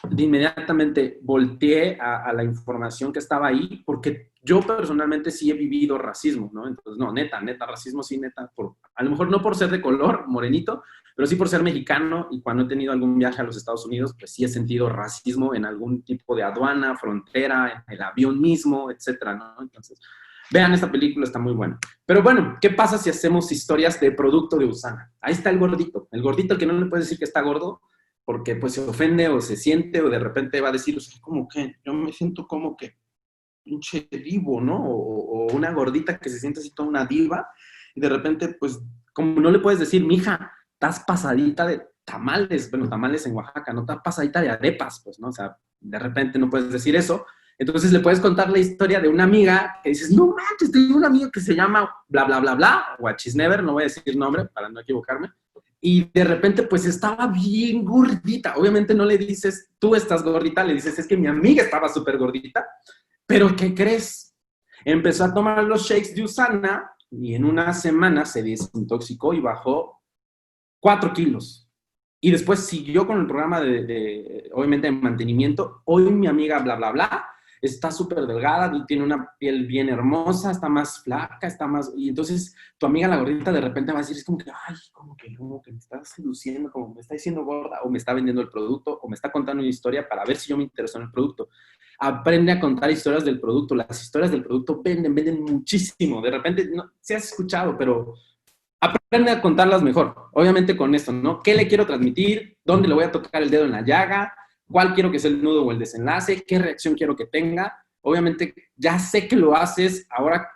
de inmediatamente volteé a la información que estaba ahí, porque yo personalmente sí he vivido racismo, ¿no? Entonces, no, neta, racismo sí, neta, a lo mejor no por ser de color, morenito, pero sí por ser mexicano, y cuando he tenido algún viaje a los Estados Unidos, pues sí he sentido racismo en algún tipo de aduana, frontera, en el avión mismo, etcétera, ¿no? Entonces, vean esta película, está muy buena. Pero bueno, ¿qué pasa si hacemos historias de producto de Usana? Ahí está el gordito el que no le puedes decir que está gordo, porque pues se ofende o se siente o de repente va a decir, o sea, como que yo me siento como que pinche divo, ¿no? O una gordita que se siente así toda una diva, y de repente, pues, como no le puedes decir, mija, estás pasadita de tamales, bueno, tamales en Oaxaca, no estás pasadita de arepas, pues, ¿no? O sea, de repente no puedes decir eso. Entonces le puedes contar la historia de una amiga que dices, no manches, tengo una amiga que se llama bla, bla, bla, bla, o Never, no voy a decir nombre para no equivocarme, y de repente pues estaba bien gordita. Obviamente no le dices, tú estás gordita, le dices, es que mi amiga estaba súper gordita. Pero ¿qué crees? Empezó a tomar los shakes de Usana y en una semana se desintoxicó y bajó 4 kilos. Y después siguió con el programa obviamente, de mantenimiento. Hoy mi amiga bla, bla, bla, está súper delgada, tiene una piel bien hermosa, está más flaca, está más... Y entonces tu amiga la gordita de repente va a decir, es como que, ay, como que me está seduciendo, como me está diciendo gorda, o me está vendiendo el producto, o me está contando una historia para ver si yo me intereso en el producto. Aprende a contar historias del producto. Las historias del producto venden muchísimo. De repente, no, se has escuchado, pero aprende a contarlas mejor. Obviamente con esto, ¿no? ¿Qué le quiero transmitir? ¿Dónde le voy a tocar el dedo en la llaga? ¿Cuál quiero que sea el nudo o el desenlace? ¿Qué reacción quiero que tenga? Obviamente, ya sé que lo haces, ahora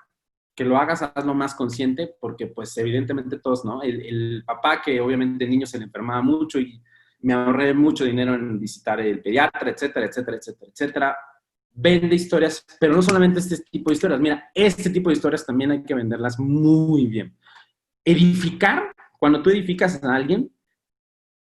que lo hagas, hazlo más consciente, porque pues evidentemente todos, ¿no? El papá que obviamente de niño se le enfermaba mucho y me ahorré mucho dinero en visitar el pediatra, etcétera, etcétera, etcétera, etcétera. Vende historias, pero no solamente este tipo de historias. Mira, este tipo de historias también hay que venderlas muy bien. Edificar, cuando tú edificas a alguien,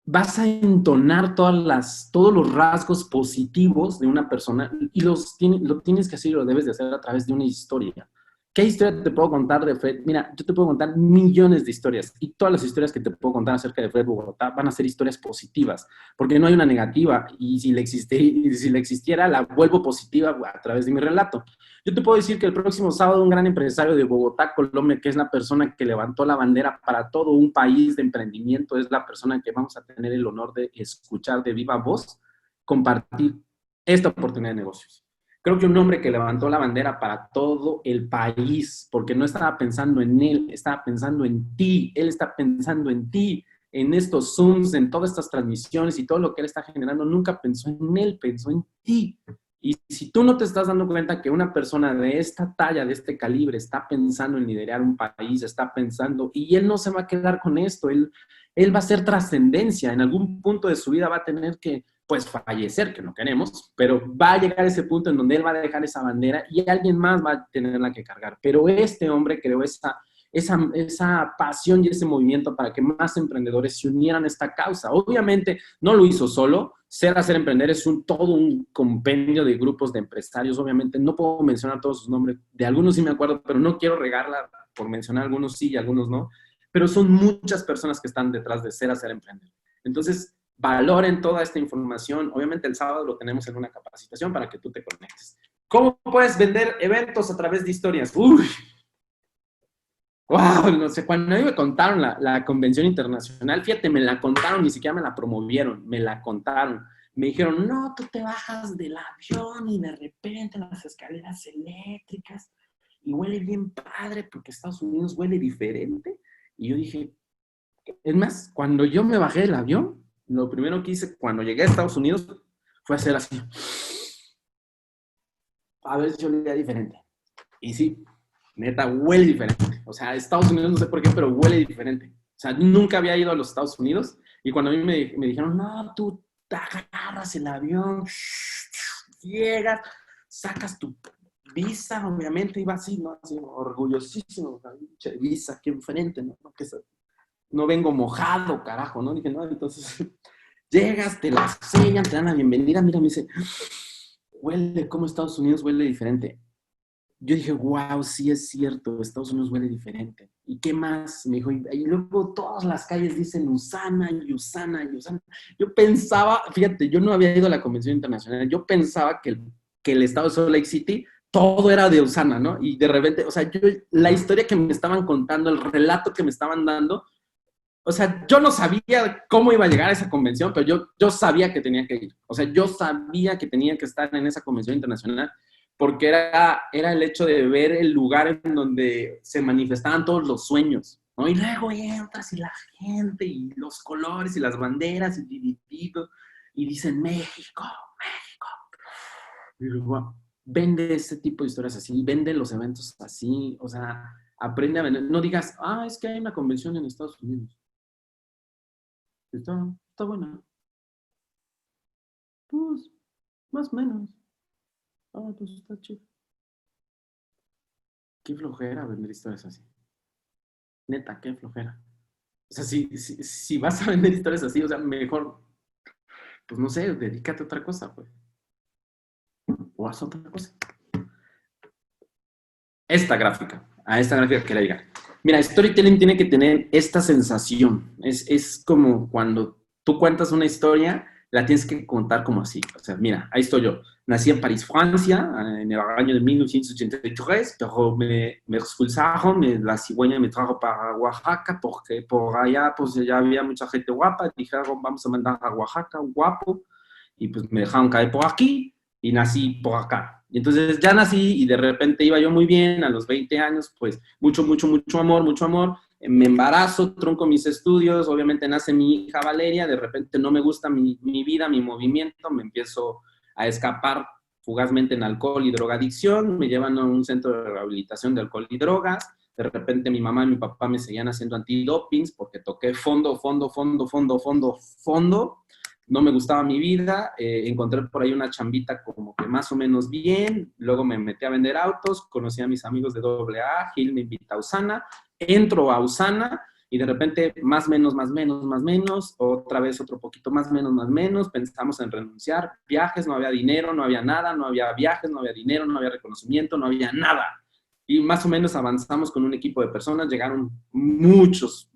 vas a entonar todos los rasgos positivos de una persona y lo tienes que hacer y lo debes de hacer a través de una historia. ¿Qué historia te puedo contar de Fred? Mira, yo te puedo contar millones de historias y todas las historias que te puedo contar acerca de Fred Bogotá van a ser historias positivas, porque no hay una negativa y si le existiera, la vuelvo positiva a través de mi relato. Yo te puedo decir que el próximo sábado un gran empresario de Bogotá, Colombia, que es la persona que levantó la bandera para todo un país de emprendimiento, es la persona que vamos a tener el honor de escuchar de viva voz, compartir esta oportunidad de negocios. Creo que un hombre que levantó la bandera para todo el país, porque no estaba pensando en él, estaba pensando en ti, él está pensando en ti, en estos Zooms, en todas estas transmisiones y todo lo que él está generando, nunca pensó en él, pensó en ti. Y si tú no te estás dando cuenta que una persona de esta talla, de este calibre, está pensando en liderar un país, está pensando, y él no se va a quedar con esto, él va a hacer trascendencia, en algún punto de su vida va a tener que, pues, fallecer, que no queremos, pero va a llegar a ese punto en donde él va a dejar esa bandera y alguien más va a tenerla que cargar. Pero este hombre creó esa pasión y ese movimiento para que más emprendedores se unieran a esta causa. Obviamente no lo hizo solo. Ser Emprender es todo un compendio de grupos de empresarios. Obviamente no puedo mencionar todos sus nombres. De algunos sí me acuerdo, pero no quiero regarla por mencionar algunos sí y algunos no. Pero son muchas personas que están detrás de Ser Emprender. Entonces, valoren toda esta información. Obviamente el sábado lo tenemos en una capacitación para que tú te conectes. ¿Cómo puedes vender eventos a través de historias? ¡Uy! Wow, no sé, cuando a mí me contaron la convención internacional, fíjate, me la contaron, ni siquiera me la promovieron, me la contaron. Me dijeron, no, tú te bajas del avión y de repente las escaleras eléctricas y huele bien padre porque Estados Unidos huele diferente. Y yo dije, es más, cuando yo me bajé del avión, lo primero que hice cuando llegué a Estados Unidos fue hacer así. A ver si olía diferente. Y sí, neta, huele diferente. O sea, Estados Unidos no sé por qué, pero huele diferente. O sea, nunca había ido a los Estados Unidos y cuando a mí me dijeron, no, tú te agarras el avión, llegas, sacas tu visa, obviamente, iba así, ¿no? Así, orgullosísimo, visa aquí enfrente, ¿no? No vengo mojado, carajo, ¿no? Dije, no, entonces llegas, te la enseñan, te dan la bienvenida, mira, me dice, huele, como Estados Unidos huele diferente. Yo dije, wow, sí es cierto, Estados Unidos huele diferente. ¿Y qué más? Me dijo, y luego todas las calles dicen Usana y Usana y Usana. Yo pensaba, fíjate, yo no había ido a la Convención Internacional, yo pensaba que el estado de Salt Lake City, todo era de Usana, ¿no? Y de repente, o sea, la historia que me estaban contando, el relato que me estaban dando, o sea, yo no sabía cómo iba a llegar a esa convención, pero yo sabía que tenía que ir. O sea, yo sabía que tenía que estar en esa convención internacional porque era el hecho de ver el lugar en donde se manifestaban todos los sueños, ¿no? Y luego entras y la gente y los colores y las banderas y divididos y dicen México, México. Y luego, vende este tipo de historias así, vende los eventos así, o sea, aprende a vender. No digas, es que hay una convención en Estados Unidos. Está buena. Pues, más o menos. Pues está chido. Qué flojera vender historias así. Neta, qué flojera. O sea, si vas a vender historias así, o sea, mejor, pues no sé, dedícate a otra cosa, pues. O haz otra cosa. A esta gráfica quería llegar. Mira, storytelling tiene que tener esta sensación. Es como cuando tú cuentas una historia la tienes que contar como así. O sea, mira, ahí estoy yo. Nací en París, Francia, en el año de 1983, pero me expulsaron, la cigüeña me trajo para Oaxaca, porque por allá pues ya había mucha gente guapa, dijeron, vamos a mandar a Oaxaca, un guapo, y pues me dejaron caer por aquí, y nací por acá. Y entonces ya nací, y de repente iba yo muy bien, a los 20 años, pues mucho amor, me embarazo, trunco mis estudios, obviamente nace mi hija Valeria, de repente no me gusta mi vida, mi movimiento, me empiezo a escapar fugazmente en alcohol y drogadicción, me llevan a un centro de rehabilitación de alcohol y drogas, de repente mi mamá y mi papá me seguían haciendo antidopings porque toqué fondo, no me gustaba mi vida, encontré por ahí una chambita como que más o menos bien, luego me metí a vender autos, conocí a mis amigos de AA, Gil me invita a Usana, entro a Usana y de repente más menos, otra vez otro poquito más menos, pensamos en renunciar, viajes, no había dinero, no había nada, no había viajes, no había dinero, no había reconocimiento, no había nada. Y más o menos avanzamos con un equipo de personas, llegaron muchos,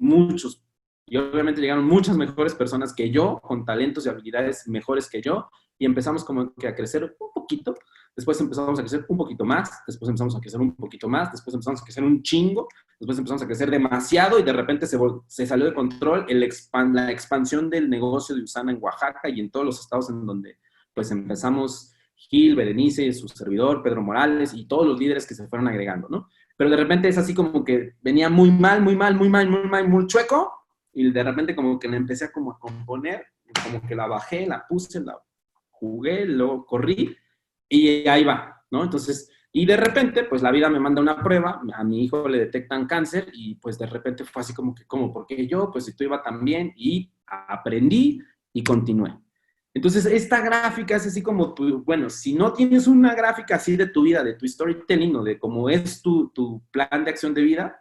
y obviamente llegaron muchas mejores personas que yo, con talentos y habilidades mejores que yo, y empezamos como que a crecer un poquito, después empezamos a crecer un poquito más, después empezamos a crecer un poquito más, después empezamos a crecer un chingo, después empezamos a crecer demasiado y de repente se salió de control la expansión del negocio de Usana en Oaxaca y en todos los estados en donde pues empezamos Gil, Berenice, su servidor, Pedro Morales y todos los líderes que se fueron agregando, ¿no? Pero de repente es así como que venía muy chueco y de repente como que la empecé a como a componer, como que la bajé, la puse, la jugué, luego corrí y ahí va, ¿no? Entonces, y de repente, pues la vida me manda una prueba, a mi hijo le detectan cáncer y pues de repente fue así como que, ¿cómo? ¿Por qué yo? Pues si tú iba tan bien y aprendí y continué. Entonces, esta gráfica es así como, bueno, si no tienes una gráfica así de tu vida, de tu storytelling o de cómo es tu plan de acción de vida,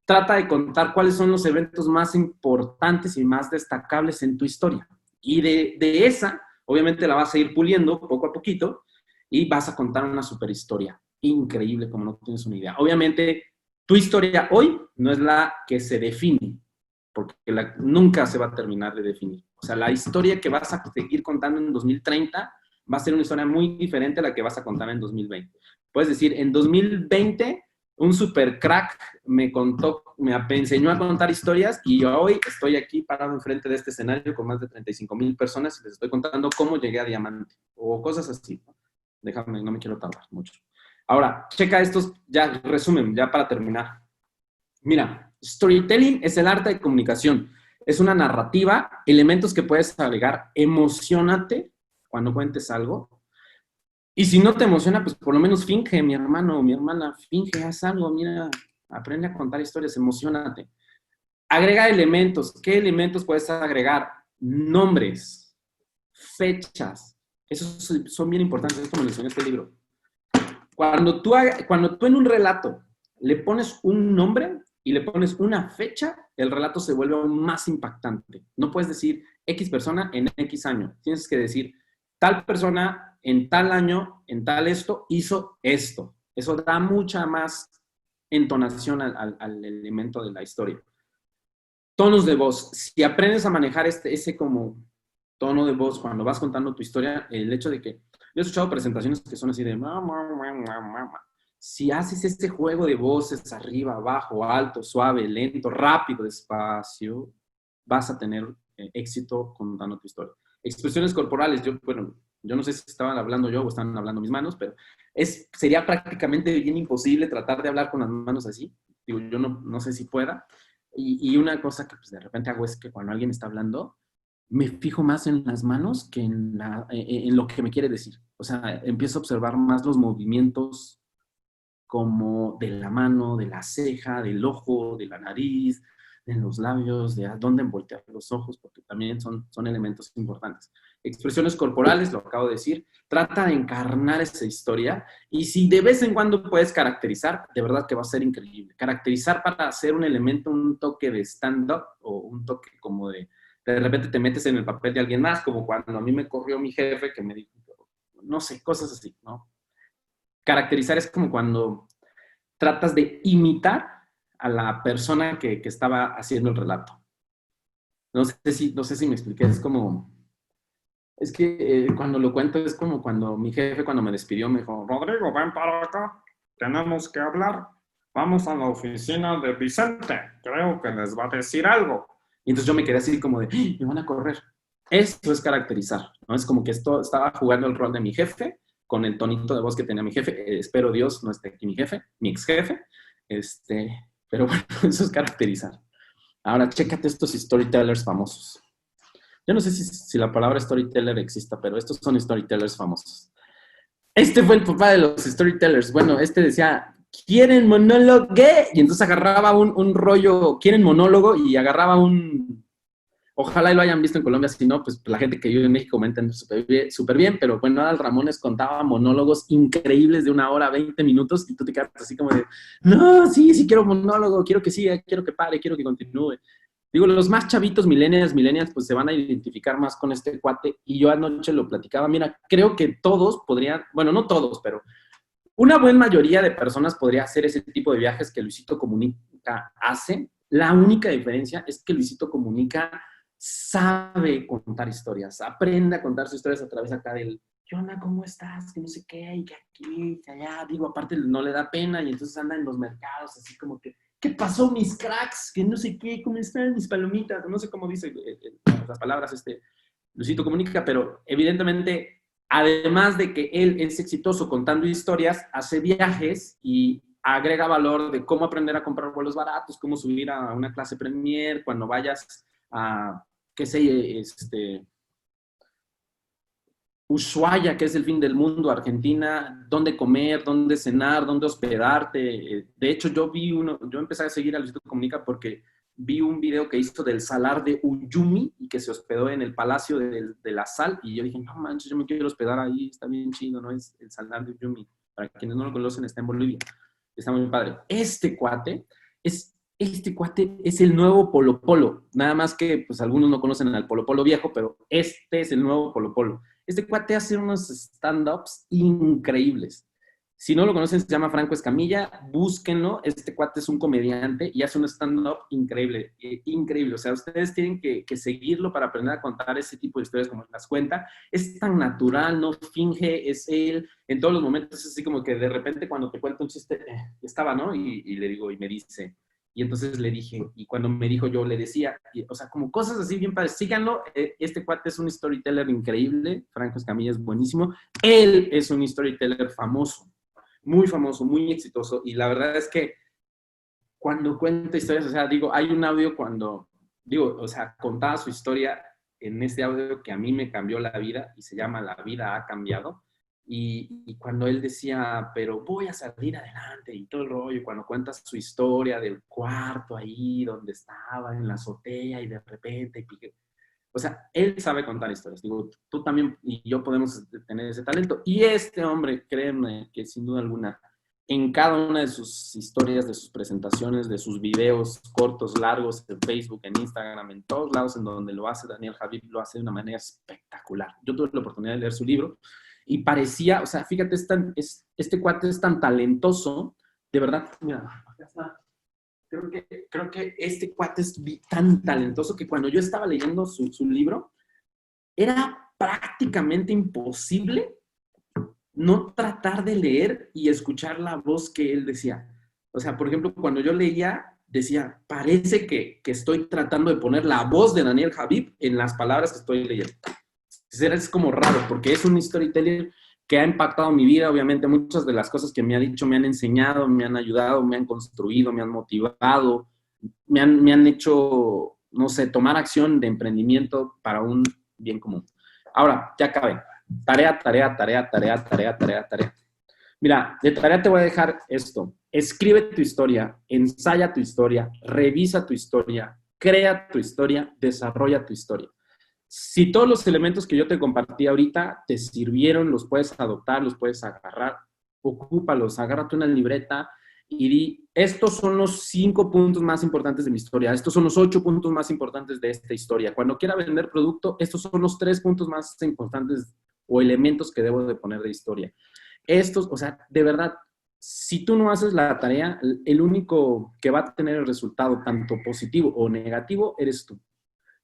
trata de contar cuáles son los eventos más importantes y más destacables en tu historia. Y de esa, obviamente la vas a ir puliendo poco a poquito y vas a contar una super historia increíble como no tienes una idea. Obviamente, tu historia hoy no es la que se define, porque nunca se va a terminar de definir. O sea, la historia que vas a seguir contando en 2030 va a ser una historia muy diferente a la que vas a contar en 2020. Puedes decir, en 2020 un super crack me enseñó a contar historias y yo hoy estoy aquí parado enfrente de este escenario con más de 35,000 personas y les estoy contando cómo llegué a diamante o cosas así. Déjame, no me quiero tardar mucho. Ahora, checa estos, ya resumen, ya para terminar. Mira, storytelling es el arte de comunicación. Es una narrativa, elementos que puedes agregar. Emocionate cuando cuentes algo. Y si no te emociona, pues por lo menos finge, mi hermano o mi hermana, finge, haz algo, mira, aprende a contar historias, emocionate. Agrega elementos. ¿Qué elementos puedes agregar? Nombres, fechas. Esos son bien importantes, esto me lo enseñó este libro. Cuando tú en un relato le pones un nombre y le pones una fecha, el relato se vuelve aún más impactante. No puedes decir X persona en X año. Tienes que decir tal persona en tal año, en tal esto, hizo esto. Eso da mucha más entonación al elemento de la historia. Tonos de voz. Si aprendes a manejar ese como tono de voz cuando vas contando tu historia, el hecho de que yo he escuchado presentaciones que son así de si haces este juego de voces arriba, abajo, alto, suave, lento, rápido, despacio, vas a tener éxito contando tu historia. Expresiones corporales, yo no sé si estaban hablando yo o estaban hablando mis manos, pero sería prácticamente bien imposible tratar de hablar con las manos así. Digo, yo no sé si pueda. Y una cosa que pues, de repente hago es que cuando alguien está hablando, me fijo más en las manos que en lo que me quiere decir. O sea, empiezo a observar más los movimientos como de la mano, de la ceja, del ojo, de la nariz, de los labios, de a dónde voltear los ojos, porque también son elementos importantes. Expresiones corporales, lo acabo de decir, trata de encarnar esa historia y si de vez en cuando puedes caracterizar, de verdad que va a ser increíble. Caracterizar para hacer un elemento, un toque de stand-up o un toque como de repente te metes en el papel de alguien más, como cuando a mí me corrió mi jefe que me dijo, no sé, cosas así, ¿no? Caracterizar es como cuando tratas de imitar a la persona que estaba haciendo el relato. No sé si me expliqué, es como Es que cuando lo cuento es como cuando mi jefe, cuando me despidió, me dijo, Rodrigo, ven para acá, tenemos que hablar. Vamos a la oficina de Vicente, creo que les va a decir algo. Y entonces yo me quedé así como de, ¡ah! Me van a correr. Esto es caracterizar, ¿no? Es como que esto estaba jugando el rol de mi jefe, con el tonito de voz que tenía mi jefe. Espero Dios no esté aquí mi jefe, mi ex jefe. Pero bueno, eso es caracterizar. Ahora, chécate estos storytellers famosos. Yo no sé si la palabra storyteller exista, pero estos son storytellers famosos. Este fue el papá de los storytellers. Bueno, este decía, ¿quieren monólogo? Y entonces agarraba un rollo, ¿quieren monólogo? Y agarraba un... Ojalá y lo hayan visto en Colombia, si no, pues la gente que vive en México me entiende súper bien, pero bueno, Adal Ramones contaba monólogos increíbles de 1 hora, 20 minutos, y tú te quedas así como de, no, sí quiero monólogo, quiero que siga, quiero que pare, quiero que continúe. Digo, los más chavitos, millennials, pues se van a identificar más con este cuate. Y yo anoche lo platicaba. Mira, creo que todos podrían, bueno, no todos, pero una buena mayoría de personas podría hacer ese tipo de viajes que Luisito Comunica hace. La única diferencia es que Luisito Comunica sabe contar historias, aprende a contar sus historias a través acá del, ¿qué onda? ¿Cómo estás? Que no sé qué, y que aquí, que allá. Digo, aparte no le da pena y entonces anda en los mercados así como que, ¿qué pasó, mis cracks? Que no sé qué, ¿cómo están mis palomitas? No sé cómo dice las palabras Luisito Comunica, pero evidentemente, además de que él es exitoso contando historias, hace viajes y agrega valor de cómo aprender a comprar vuelos baratos, cómo subir a una clase premier, cuando vayas a, qué sé, Ushuaia, que es el fin del mundo, Argentina, dónde comer, dónde cenar, dónde hospedarte. De hecho, yo empecé a seguir a Luisito Comunica porque vi un video que hizo del salar de Uyumi y que se hospedó en el Palacio de la Sal. Y yo dije, no manches, yo me quiero hospedar ahí, está bien chido, ¿no? Es el salar de Uyumi. Para quienes no lo conocen, está en Bolivia. Está muy padre. Este cuate es el nuevo Polo Polo. Nada más que, pues, algunos no conocen al Polo Polo viejo, pero este es el nuevo Polo Polo. Este cuate hace unos stand-ups increíbles. Si no lo conocen, se llama Franco Escamilla, búsquenlo. Este cuate es un comediante y hace un stand-up increíble, increíble. O sea, ustedes tienen que seguirlo para aprender a contar ese tipo de historias como las cuenta. Es tan natural, no finge, es él. En todos los momentos es así como que de repente cuando te cuenta un chiste, estaba, ¿no? Y le digo, y me dice, y entonces le dije, y cuando me dijo yo le decía, o sea, como cosas así bien padres, síganlo, este cuate es un storyteller increíble, Franco Escamilla es buenísimo, él es un storyteller famoso, muy exitoso, y la verdad es que cuando cuenta historias, o sea, digo, hay un audio o sea, contaba su historia en este audio que a mí me cambió la vida, y se llama La vida ha cambiado, y cuando él decía, pero voy a salir adelante y todo el rollo, cuando cuentas su historia del cuarto ahí donde estaba en la azotea y de repente, o sea, él sabe contar historias. Digo, tú también y yo podemos tener ese talento. Y este hombre, créeme que sin duda alguna, en cada una de sus historias, de sus presentaciones, de sus videos cortos, largos, en Facebook, en Instagram, en todos lados en donde lo hace Daniel Javif, lo hace de una manera espectacular. Yo tuve la oportunidad de leer su libro y parecía, o sea, fíjate, este cuate es tan talentoso, de verdad, mira, acá está. Creo que este cuate es tan talentoso que cuando yo estaba leyendo su libro, era prácticamente imposible no tratar de leer y escuchar la voz que él decía. O sea, por ejemplo, cuando yo leía, decía, parece que estoy tratando de poner la voz de Daniel Javif en las palabras que estoy leyendo. Es como raro, porque es un storyteller que ha impactado mi vida. Obviamente, muchas de las cosas que me ha dicho me han enseñado, me han ayudado, me han construido, me han motivado, me han hecho, no sé, tomar acción de emprendimiento para un bien común. Ahora, ya acabé. Tarea. Mira, de tarea te voy a dejar esto. Escribe tu historia, ensaya tu historia, revisa tu historia, crea tu historia, desarrolla tu historia. Si todos los elementos que yo te compartí ahorita te sirvieron, los puedes adoptar, los puedes agarrar, ocúpalos, agárrate una libreta y di, estos son los 5 puntos más importantes de mi historia, estos son los 8 puntos más importantes de esta historia. Cuando quiera vender producto, estos son los 3 puntos más importantes o elementos que debo de poner de historia. Estos, o sea, de verdad, si tú no haces la tarea, el único que va a tener el resultado tanto positivo o negativo eres tú.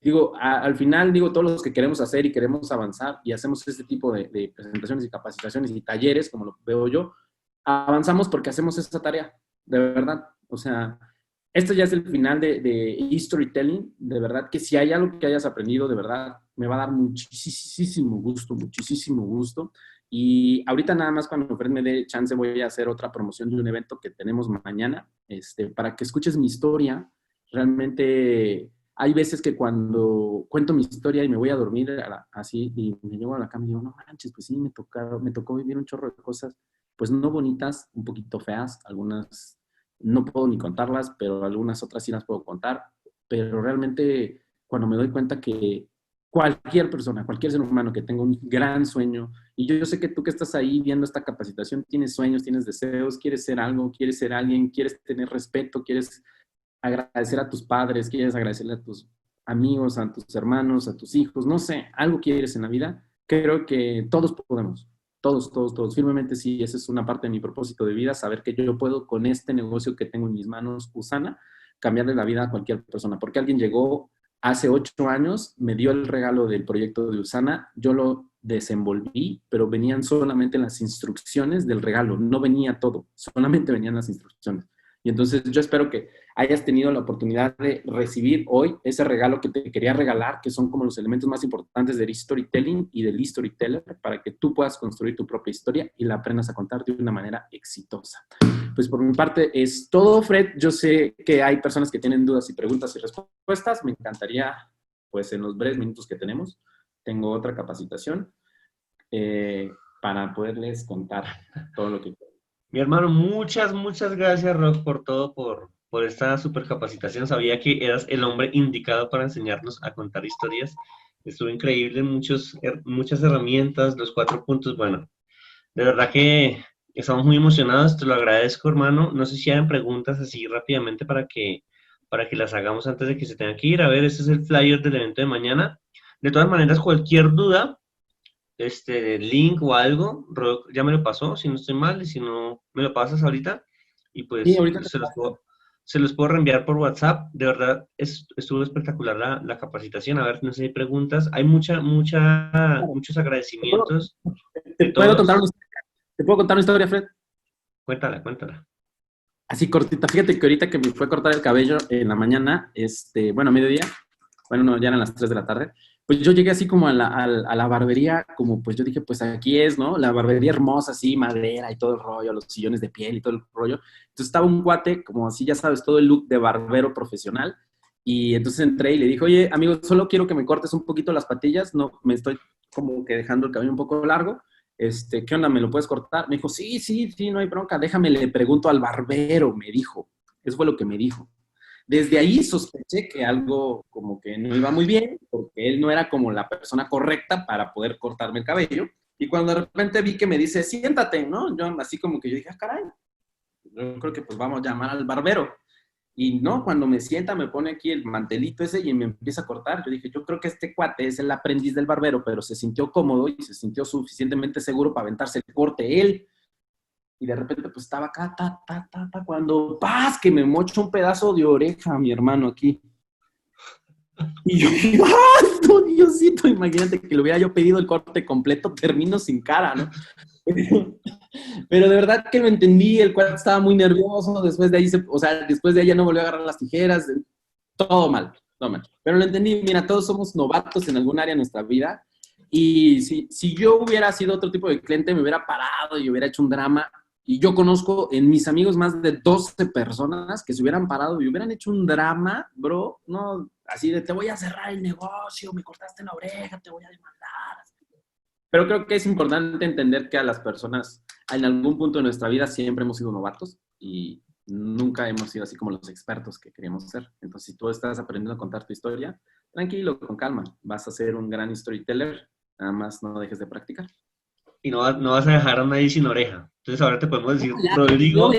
Digo, al final, digo, todos los que queremos hacer y queremos avanzar y hacemos este tipo de presentaciones y capacitaciones y talleres, como lo veo yo, avanzamos porque hacemos esa tarea, de verdad. O sea, esto ya es el final de storytelling, de verdad, que si hay algo que hayas aprendido, de verdad, me va a dar muchísimo gusto, muchísimo gusto. Y ahorita nada más cuando Fred me dé chance voy a hacer otra promoción de un evento que tenemos mañana, para que escuches mi historia. Realmente hay veces que cuando cuento mi historia y me voy a dormir así y me llevo a la cama y digo, no manches, pues sí, me tocó vivir un chorro de cosas, pues no bonitas, un poquito feas, algunas no puedo ni contarlas, pero algunas otras sí las puedo contar, pero realmente cuando me doy cuenta que cualquier persona, cualquier ser humano que tenga un gran sueño, y yo sé que tú que estás ahí viendo esta capacitación, tienes sueños, tienes deseos, quieres ser algo, quieres ser alguien, quieres tener respeto, quieres agradecer a tus padres, quieres agradecerle a tus amigos, a tus hermanos, a tus hijos, no sé, algo quieres en la vida, creo que todos podemos, todos, firmemente sí, esa es una parte de mi propósito de vida, saber que yo puedo con este negocio que tengo en mis manos, Usana, cambiarle la vida a cualquier persona, porque alguien llegó hace 8 años, me dio el regalo del proyecto de Usana, yo lo desenvolví, pero venían solamente las instrucciones del regalo, no venía todo, solamente venían las instrucciones. Y entonces yo espero que hayas tenido la oportunidad de recibir hoy ese regalo que te quería regalar, que son como los elementos más importantes del storytelling y del storyteller, para que tú puedas construir tu propia historia y la aprendas a contar de una manera exitosa. Pues por mi parte es todo, Fred. Yo sé que hay personas que tienen dudas y preguntas y respuestas. Me encantaría, pues en los breves minutos que tengo otra capacitación para poderles contar todo lo que quiero. Mi hermano, muchas gracias, Rock, por todo, por esta super capacitación. Sabía que eras el hombre indicado para enseñarnos a contar historias. Estuvo increíble, muchas herramientas, los 4 puntos. Bueno, de verdad que estamos muy emocionados, te lo agradezco, hermano. No sé si hayan preguntas así rápidamente para que las hagamos antes de que se tengan que ir. A ver, este es el flyer del evento de mañana. De todas maneras, cualquier duda, link o algo, Rock ya me lo pasó, si no estoy mal, y si no, me lo pasas ahorita, y Sí, pues ahorita se los puedo reenviar por WhatsApp. De verdad, estuvo espectacular la capacitación. A ver, no sé si hay preguntas. Hay muchos agradecimientos te de puedo contar todos. ¿Te puedo contar una historia, Fred? Cuéntala. Así cortita. Fíjate que ahorita que me fue a cortar el cabello en la mañana, bueno, a mediodía, bueno, no, ya eran las 3 de la tarde, pues yo llegué así como a la barbería, como pues yo dije, pues aquí es, ¿no? La barbería hermosa, así, madera y todo el rollo, los sillones de piel y todo el rollo. Entonces estaba un cuate, como así, ya sabes, todo el look de barbero profesional. Y entonces entré y le dije, oye, amigo, solo quiero que me cortes un poquito las patillas, no, me estoy como que dejando el cabello un poco largo. ¿Qué onda? ¿Me lo puedes cortar? Me dijo, sí, no hay bronca, déjame, le pregunto al barbero, me dijo. Eso fue lo que me dijo. Desde ahí sospeché que algo como que no iba muy bien, porque él no era como la persona correcta para poder cortarme el cabello. Y cuando de repente vi que me dice, siéntate, ¿no? Yo así como que yo dije, caray, yo creo que pues vamos a llamar al barbero. Y no, cuando me sienta, me pone aquí el mantelito ese y me empieza a cortar. Yo dije, yo creo que este cuate es el aprendiz del barbero, pero se sintió cómodo y se sintió suficientemente seguro para aventarse el corte él. Y de repente, pues estaba acá, cuando, ¡paz! Que me mocho un pedazo de oreja, mi hermano, aquí. Y yo, ¡ay, no, Diosito! Imagínate que le hubiera yo pedido el corte completo, termino sin cara, ¿no? Pero de verdad que lo entendí, el cual estaba muy nervioso, después de ahí, después de ahí ya no volvió a agarrar las tijeras, todo mal, todo mal. Pero lo entendí, mira, todos somos novatos en algún área de nuestra vida, y si yo hubiera sido otro tipo de cliente, me hubiera parado y hubiera hecho un drama, y yo conozco en mis amigos más de 12 personas que se hubieran parado y hubieran hecho un drama, bro, no, así de te voy a cerrar el negocio, me cortaste la oreja, te voy a demandar. Pero creo que es importante entender que a las personas en algún punto de nuestra vida siempre hemos sido novatos y nunca hemos sido así como los expertos que queríamos ser. Entonces, si tú estás aprendiendo a contar tu historia, tranquilo, con calma. Vas a ser un gran storyteller, nada más no dejes de practicar. Y no vas a dejar a nadie sin oreja. Entonces ahora te podemos decir Ya, Rodrigo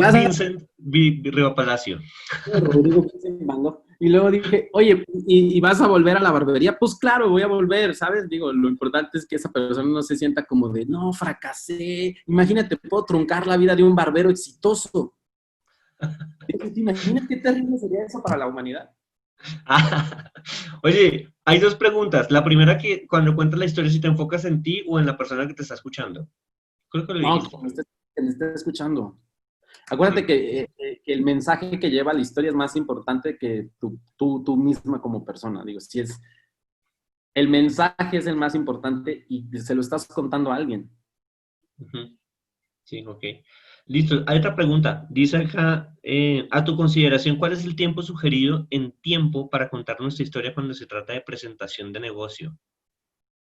Vincent Riva Palacio. Rodrigo Vincent Van Gogh. Y luego dije, oye, ¿y vas a volver a la barbería? Pues claro, voy a volver, ¿sabes? Digo, lo importante es que esa persona no se sienta como de, no, fracasé. Imagínate, puedo truncar la vida de un barbero exitoso. Imagínate qué terrible sería eso para la humanidad. Oye, hay dos preguntas. La primera que cuando cuentas la historia, si te enfocas en ti o en la persona que te está escuchando. Creo que lo No, dijiste. que me esté escuchando. Ok. Acuérdate que el mensaje que lleva la historia es más importante que tú misma como persona. Digo, si es, el mensaje es el más importante y se lo estás contando a alguien. Ujú. Sí, ok. Listo. Hay otra pregunta. Dice acá, a tu consideración, ¿cuál es el tiempo sugerido en tiempo para contar nuestra historia cuando se trata de presentación de negocio?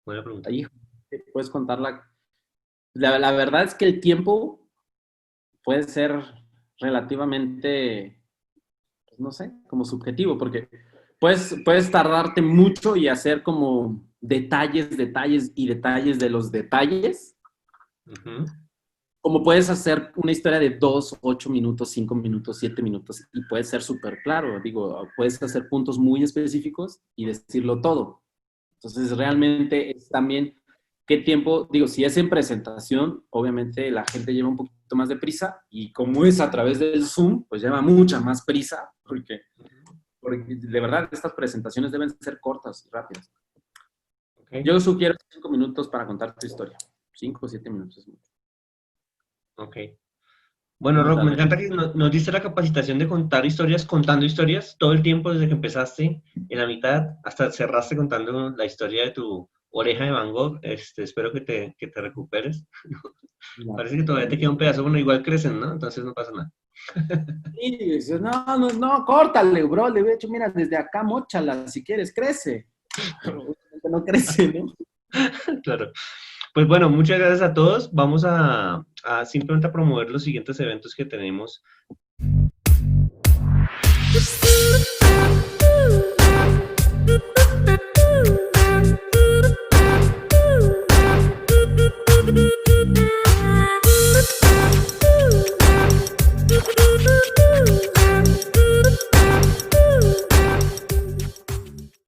Buena pregunta. Ahí puedes contarla. La verdad es que el tiempo puede ser relativamente, pues, no sé, como subjetivo, porque puedes tardarte mucho y hacer como detalles, detalles y detalles de los detalles, Ujú. como puedes hacer una historia de 2, 8 minutos, 5 minutos, 7 minutos, y puede ser súper claro. Digo, puedes hacer puntos muy específicos y decirlo todo. Entonces, realmente es también qué tiempo, digo, si es en presentación, obviamente la gente lleva un poquito más de prisa y como es a través del Zoom, pues lleva mucha más prisa porque de verdad estas presentaciones deben ser cortas y rápidas. Ok. Yo sugiero 5 minutos para contar tu historia. 5 o 7 minutos es mucho. Ok. Bueno, No Rob, me tardes. encanta que nos diste la capacitación de contar historias, contando historias todo el tiempo desde que empezaste en la mitad hasta cerraste contando la historia de tu oreja de Van Gogh. Espero que te recuperes. Parece que todavía te queda un pedazo, bueno, igual crecen, ¿no? Entonces no pasa nada. Y dices, no, no, no, córtale, bro. Le he hecho, mira, desde acá, mochala, si quieres, crece. Pero obviamente no crece, ¿no? Claro. Pues bueno, muchas gracias a todos. Vamos a simplemente a promover los siguientes eventos que tenemos.